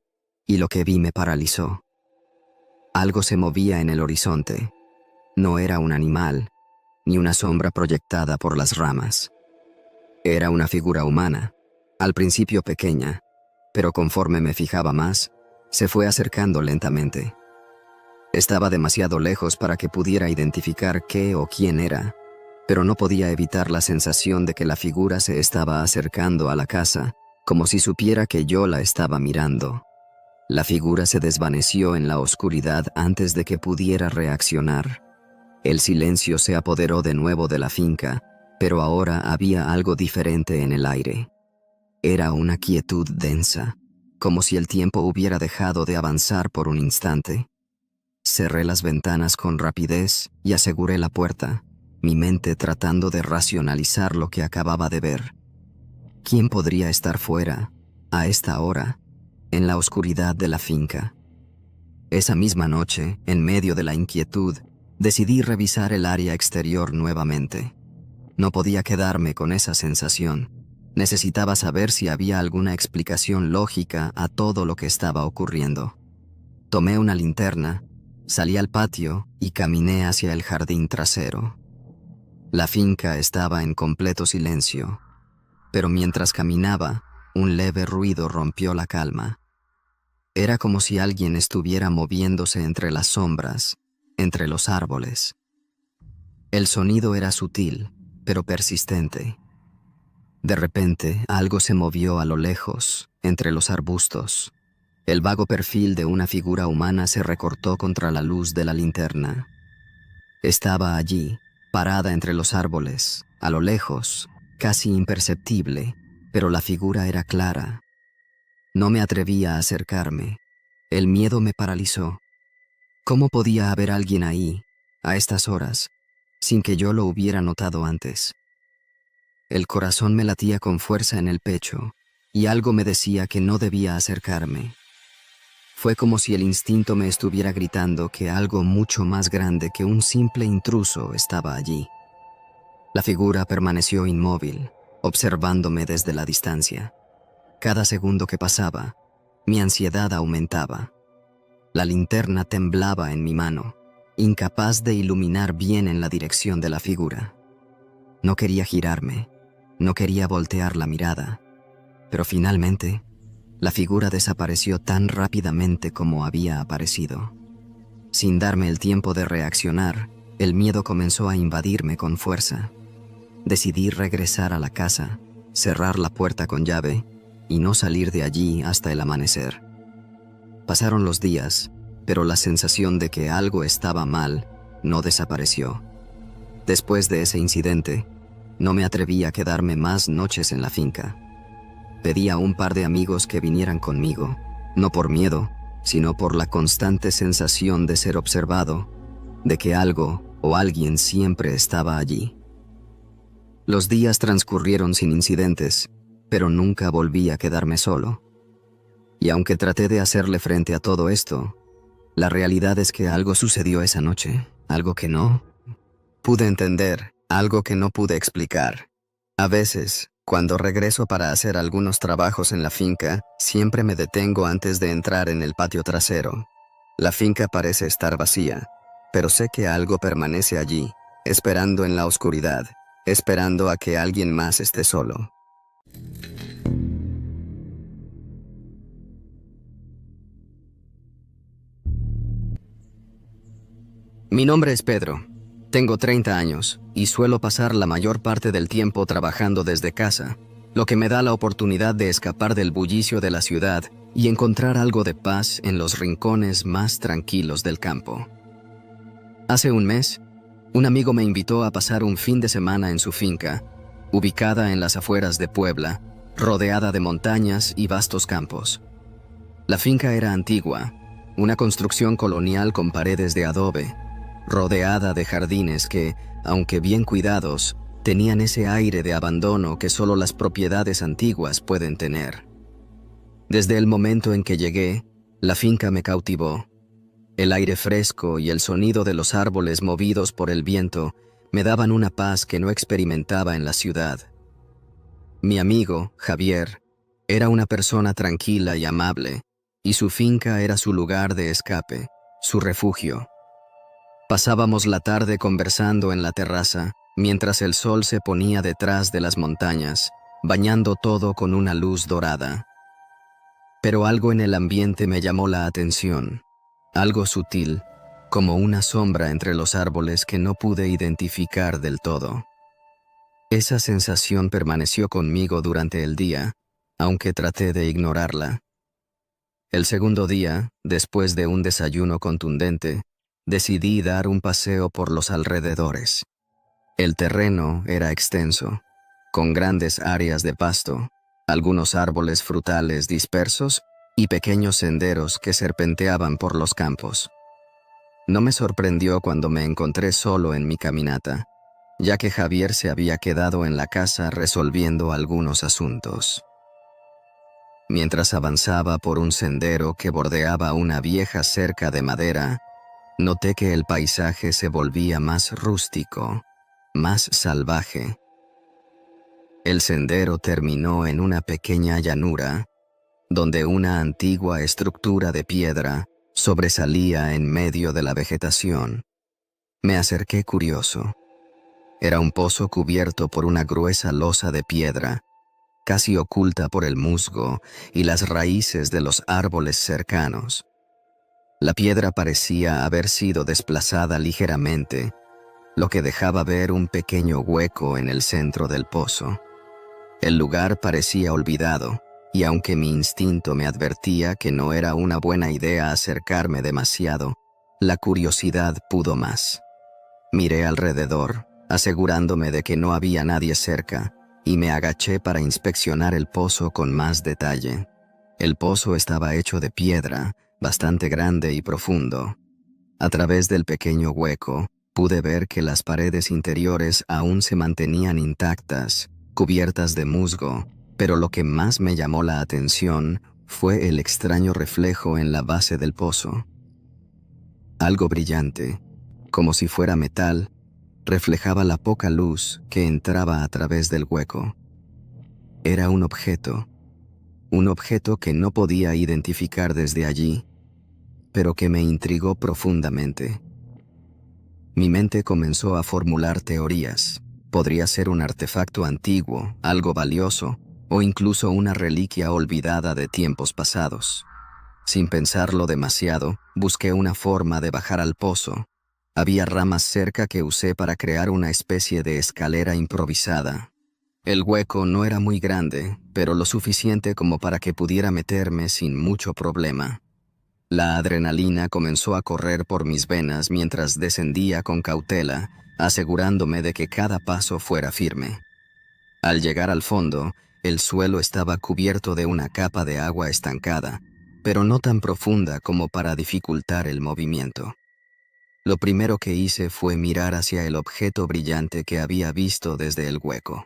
y lo que vi me paralizó. Algo se movía en el horizonte. No era un animal, ni una sombra proyectada por las ramas. Era una figura humana, al principio pequeña, pero conforme me fijaba más, se fue acercando lentamente. Estaba demasiado lejos para que pudiera identificar qué o quién era, pero no podía evitar la sensación de que la figura se estaba acercando a la casa, como si supiera que yo la estaba mirando. La figura se desvaneció en la oscuridad antes de que pudiera reaccionar. El silencio se apoderó de nuevo de la finca, pero ahora había algo diferente en el aire. Era una quietud densa, como si el tiempo hubiera dejado de avanzar por un instante. Cerré las ventanas con rapidez y aseguré la puerta, mi mente tratando de racionalizar lo que acababa de ver. ¿Quién podría estar fuera, a esta hora, en la oscuridad de la finca? Esa misma noche, en medio de la inquietud, decidí revisar el área exterior nuevamente. No podía quedarme con esa sensación. Necesitaba saber si había alguna explicación lógica a todo lo que estaba ocurriendo. Tomé una linterna, salí al patio y caminé hacia el jardín trasero. La finca estaba en completo silencio, pero mientras caminaba, un leve ruido rompió la calma. Era como si alguien estuviera moviéndose entre las sombras, entre los árboles. El sonido era sutil, pero persistente. De repente, algo se movió a lo lejos, entre los arbustos. El vago perfil de una figura humana se recortó contra la luz de la linterna. Estaba allí, parada entre los árboles, a lo lejos, casi imperceptible, pero la figura era clara. No me atrevía a acercarme. El miedo me paralizó. ¿Cómo podía haber alguien ahí, a estas horas, sin que yo lo hubiera notado antes? El corazón me latía con fuerza en el pecho, y algo me decía que no debía acercarme. Fue como si el instinto me estuviera gritando que algo mucho más grande que un simple intruso estaba allí. La figura permaneció inmóvil, observándome desde la distancia. Cada segundo que pasaba, mi ansiedad aumentaba. La linterna temblaba en mi mano, incapaz de iluminar bien en la dirección de la figura. No quería girarme, no quería voltear la mirada, pero finalmente, la figura desapareció tan rápidamente como había aparecido. Sin darme el tiempo de reaccionar, el miedo comenzó a invadirme con fuerza. Decidí regresar a la casa, cerrar la puerta con llave y no salir de allí hasta el amanecer. Pasaron los días, pero la sensación de que algo estaba mal no desapareció. Después de ese incidente, no me atreví a quedarme más noches en la finca. Pedí a un par de amigos que vinieran conmigo, no por miedo, sino por la constante sensación de ser observado, de que algo o alguien siempre estaba allí. Los días transcurrieron sin incidentes, pero nunca volví a quedarme solo. Y aunque traté de hacerle frente a todo esto, la realidad es que algo sucedió esa noche, algo que no pude entender, algo que no pude explicar. A veces, cuando regreso para hacer algunos trabajos en la finca, siempre me detengo antes de entrar en el patio trasero. La finca parece estar vacía, pero sé que algo permanece allí, esperando en la oscuridad, esperando a que alguien más esté solo. Mi nombre es Pedro. Tengo 30 años y suelo pasar la mayor parte del tiempo trabajando desde casa, lo que me da la oportunidad de escapar del bullicio de la ciudad y encontrar algo de paz en los rincones más tranquilos del campo. Hace un mes, un amigo me invitó a pasar un fin de semana en su finca, ubicada en las afueras de Puebla, rodeada de montañas y vastos campos. La finca era antigua, una construcción colonial con paredes de adobe, rodeada de jardines que, aunque bien cuidados, tenían ese aire de abandono que solo las propiedades antiguas pueden tener. Desde el momento en que llegué, la finca me cautivó. El aire fresco y el sonido de los árboles movidos por el viento me daban una paz que no experimentaba en la ciudad. Mi amigo, Javier, era una persona tranquila y amable, y su finca era su lugar de escape, su refugio. Pasábamos la tarde conversando en la terraza, mientras el sol se ponía detrás de las montañas, bañando todo con una luz dorada. Pero algo en el ambiente me llamó la atención, algo sutil, como una sombra entre los árboles que no pude identificar del todo. Esa sensación permaneció conmigo durante el día, aunque traté de ignorarla. El segundo día, después de un desayuno contundente, decidí dar un paseo por los alrededores. El terreno era extenso, con grandes áreas de pasto, algunos árboles frutales dispersos y pequeños senderos que serpenteaban por los campos. No me sorprendió cuando me encontré solo en mi caminata, ya que Javier se había quedado en la casa resolviendo algunos asuntos. Mientras avanzaba por un sendero que bordeaba una vieja cerca de madera, noté que el paisaje se volvía más rústico, más salvaje. El sendero terminó en una pequeña llanura, donde una antigua estructura de piedra sobresalía en medio de la vegetación. Me acerqué curioso. Era un pozo cubierto por una gruesa losa de piedra, casi oculta por el musgo y las raíces de los árboles cercanos. La piedra parecía haber sido desplazada ligeramente, lo que dejaba ver un pequeño hueco en el centro del pozo. El lugar parecía olvidado, y aunque mi instinto me advertía que no era una buena idea acercarme demasiado, la curiosidad pudo más. Miré alrededor, asegurándome de que no había nadie cerca, y me agaché para inspeccionar el pozo con más detalle. El pozo estaba hecho de piedra, bastante grande y profundo. A través del pequeño hueco, pude ver que las paredes interiores aún se mantenían intactas, cubiertas de musgo, pero lo que más me llamó la atención fue el extraño reflejo en la base del pozo. Algo brillante, como si fuera metal, reflejaba la poca luz que entraba a través del hueco. Era un objeto que no podía identificar desde allí, pero que me intrigó profundamente. Mi mente comenzó a formular teorías. Podría ser un artefacto antiguo, algo valioso, o incluso una reliquia olvidada de tiempos pasados. Sin pensarlo demasiado, busqué una forma de bajar al pozo. Había ramas cerca que usé para crear una especie de escalera improvisada. El hueco no era muy grande, pero lo suficiente como para que pudiera meterme sin mucho problema. La adrenalina comenzó a correr por mis venas mientras descendía con cautela, asegurándome de que cada paso fuera firme. Al llegar al fondo, el suelo estaba cubierto de una capa de agua estancada, pero no tan profunda como para dificultar el movimiento. Lo primero que hice fue mirar hacia el objeto brillante que había visto desde el hueco.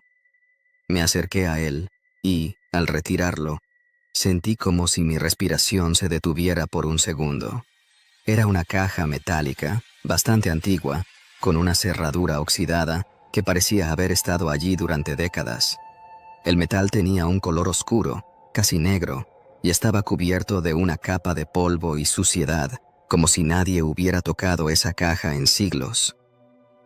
Me acerqué a él y, al retirarlo, sentí como si mi respiración se detuviera por un segundo. Era una caja metálica, bastante antigua, con una cerradura oxidada que parecía haber estado allí durante décadas. El metal tenía un color oscuro, casi negro, y estaba cubierto de una capa de polvo y suciedad, como si nadie hubiera tocado esa caja en siglos.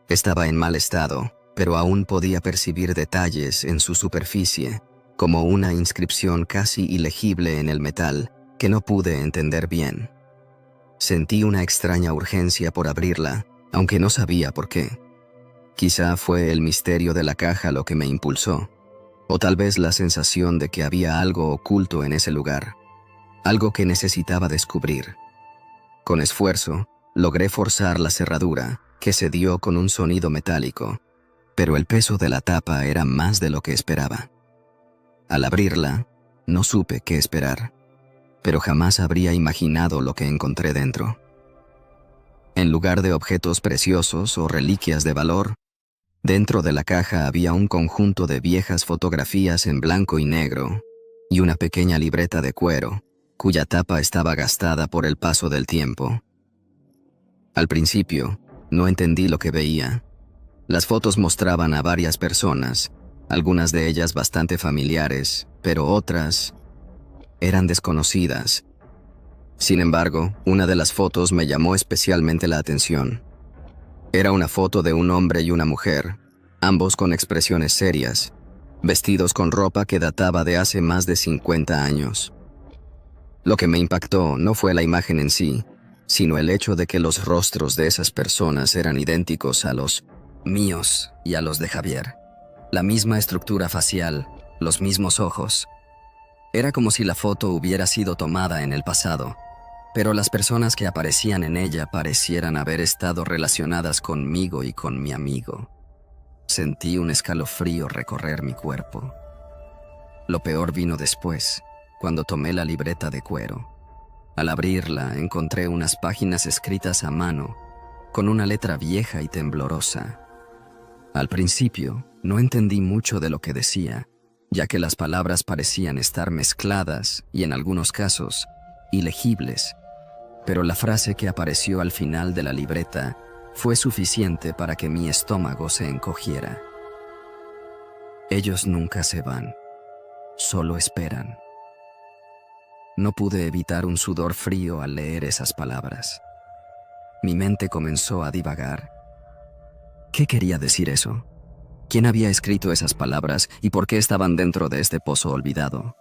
Estaba en mal estado, pero aún podía percibir detalles en su superficie, como una inscripción casi ilegible en el metal que no pude entender bien. Sentí una extraña urgencia por abrirla, aunque no sabía por qué. Quizá fue el misterio de la caja lo que me impulsó, o tal vez la sensación de que había algo oculto en ese lugar, algo que necesitaba descubrir. Con esfuerzo, logré forzar la cerradura, que cedió con un sonido metálico, pero el peso de la tapa era más de lo que esperaba. Al abrirla, no supe qué esperar, pero jamás habría imaginado lo que encontré dentro. En lugar de objetos preciosos o reliquias de valor, dentro de la caja había un conjunto de viejas fotografías en blanco y negro y una pequeña libreta de cuero, cuya tapa estaba gastada por el paso del tiempo. Al principio, no entendí lo que veía. Las fotos mostraban a varias personas, algunas de ellas bastante familiares, pero otras eran desconocidas. Sin embargo, una de las fotos me llamó especialmente la atención. Era una foto de un hombre y una mujer, ambos con expresiones serias, vestidos con ropa que databa de hace más de 50 años. Lo que me impactó no fue la imagen en sí, sino el hecho de que los rostros de esas personas eran idénticos a los míos y a los de Javier. La misma estructura facial, los mismos ojos. Era como si la foto hubiera sido tomada en el pasado, pero las personas que aparecían en ella parecieran haber estado relacionadas conmigo y con mi amigo. Sentí un escalofrío recorrer mi cuerpo. Lo peor vino después, cuando tomé la libreta de cuero. Al abrirla, encontré unas páginas escritas a mano, con una letra vieja y temblorosa. Al principio, no entendí mucho de lo que decía, ya que las palabras parecían estar mezcladas y, en algunos casos, ilegibles. Pero la frase que apareció al final de la libreta fue suficiente para que mi estómago se encogiera. Ellos nunca se van, solo esperan. No pude evitar un sudor frío al leer esas palabras. Mi mente comenzó a divagar. ¿Qué quería decir eso? ¿Quién había escrito esas palabras y por qué estaban dentro de este pozo olvidado?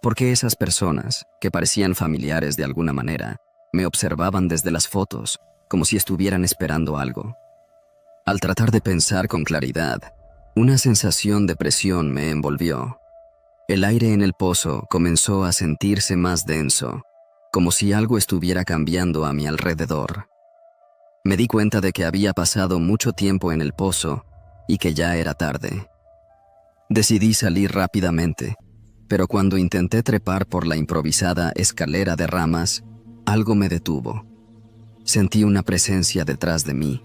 ¿Por qué esas personas, que parecían familiares de alguna manera, Me observaban desde las fotos, como si estuvieran esperando algo. Al tratar de pensar con claridad, una sensación de presión me envolvió. El aire en el pozo comenzó a sentirse más denso, como si algo estuviera cambiando a mi alrededor. Me di cuenta de que había pasado mucho tiempo en el pozo y que ya era tarde. Decidí salir rápidamente, pero cuando intenté trepar por la improvisada escalera de ramas, algo me detuvo. Sentí una presencia detrás de mí.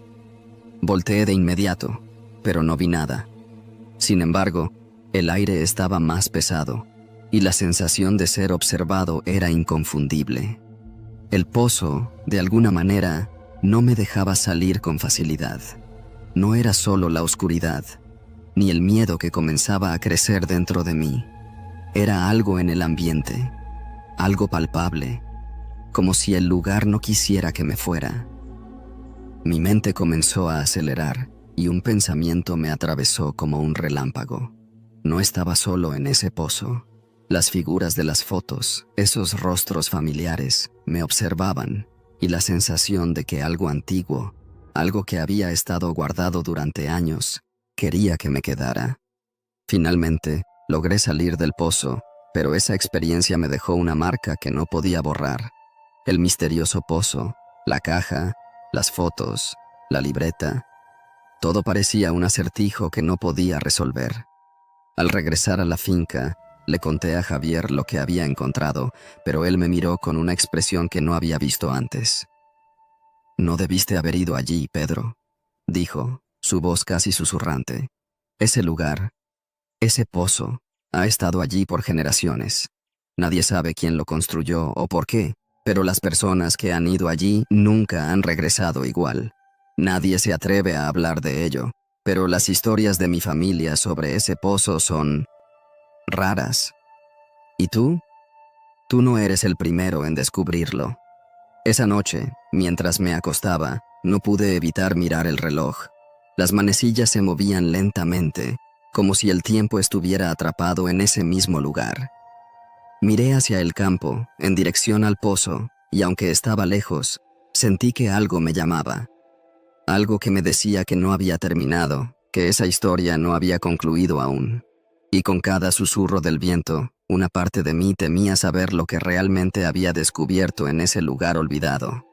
Volteé de inmediato, pero no vi nada. Sin embargo, el aire estaba más pesado y la sensación de ser observado era inconfundible. El pozo, de alguna manera, no me dejaba salir con facilidad. No era solo la oscuridad, ni el miedo que comenzaba a crecer dentro de mí. Era algo en el ambiente, algo palpable, como si el lugar no quisiera que me fuera. Mi mente comenzó a acelerar y un pensamiento me atravesó como un relámpago. No estaba solo en ese pozo. Las figuras de las fotos, esos rostros familiares, me observaban y la sensación de que algo antiguo, algo que había estado guardado durante años, quería que me quedara. Finalmente, logré salir del pozo, pero esa experiencia me dejó una marca que no podía borrar. El misterioso pozo, la caja, las fotos, la libreta, todo parecía un acertijo que no podía resolver. Al regresar a la finca, le conté a Javier lo que había encontrado, pero él me miró con una expresión que no había visto antes. «No debiste haber ido allí, Pedro», dijo, su voz casi susurrante. «Ese lugar, ese pozo, ha estado allí por generaciones. Nadie sabe quién lo construyó o por qué, pero las personas que han ido allí nunca han regresado igual. Nadie se atreve a hablar de ello, pero las historias de mi familia sobre ese pozo son raras. ¿Y tú? Tú no eres el primero en descubrirlo». Esa noche, mientras me acostaba, no pude evitar mirar el reloj. Las manecillas se movían lentamente, como si el tiempo estuviera atrapado en ese mismo lugar. Miré hacia el campo, en dirección al pozo, y aunque estaba lejos, sentí que algo me llamaba. Algo que me decía que no había terminado, que esa historia no había concluido aún. Y con cada susurro del viento, una parte de mí temía saber lo que realmente había descubierto en ese lugar olvidado.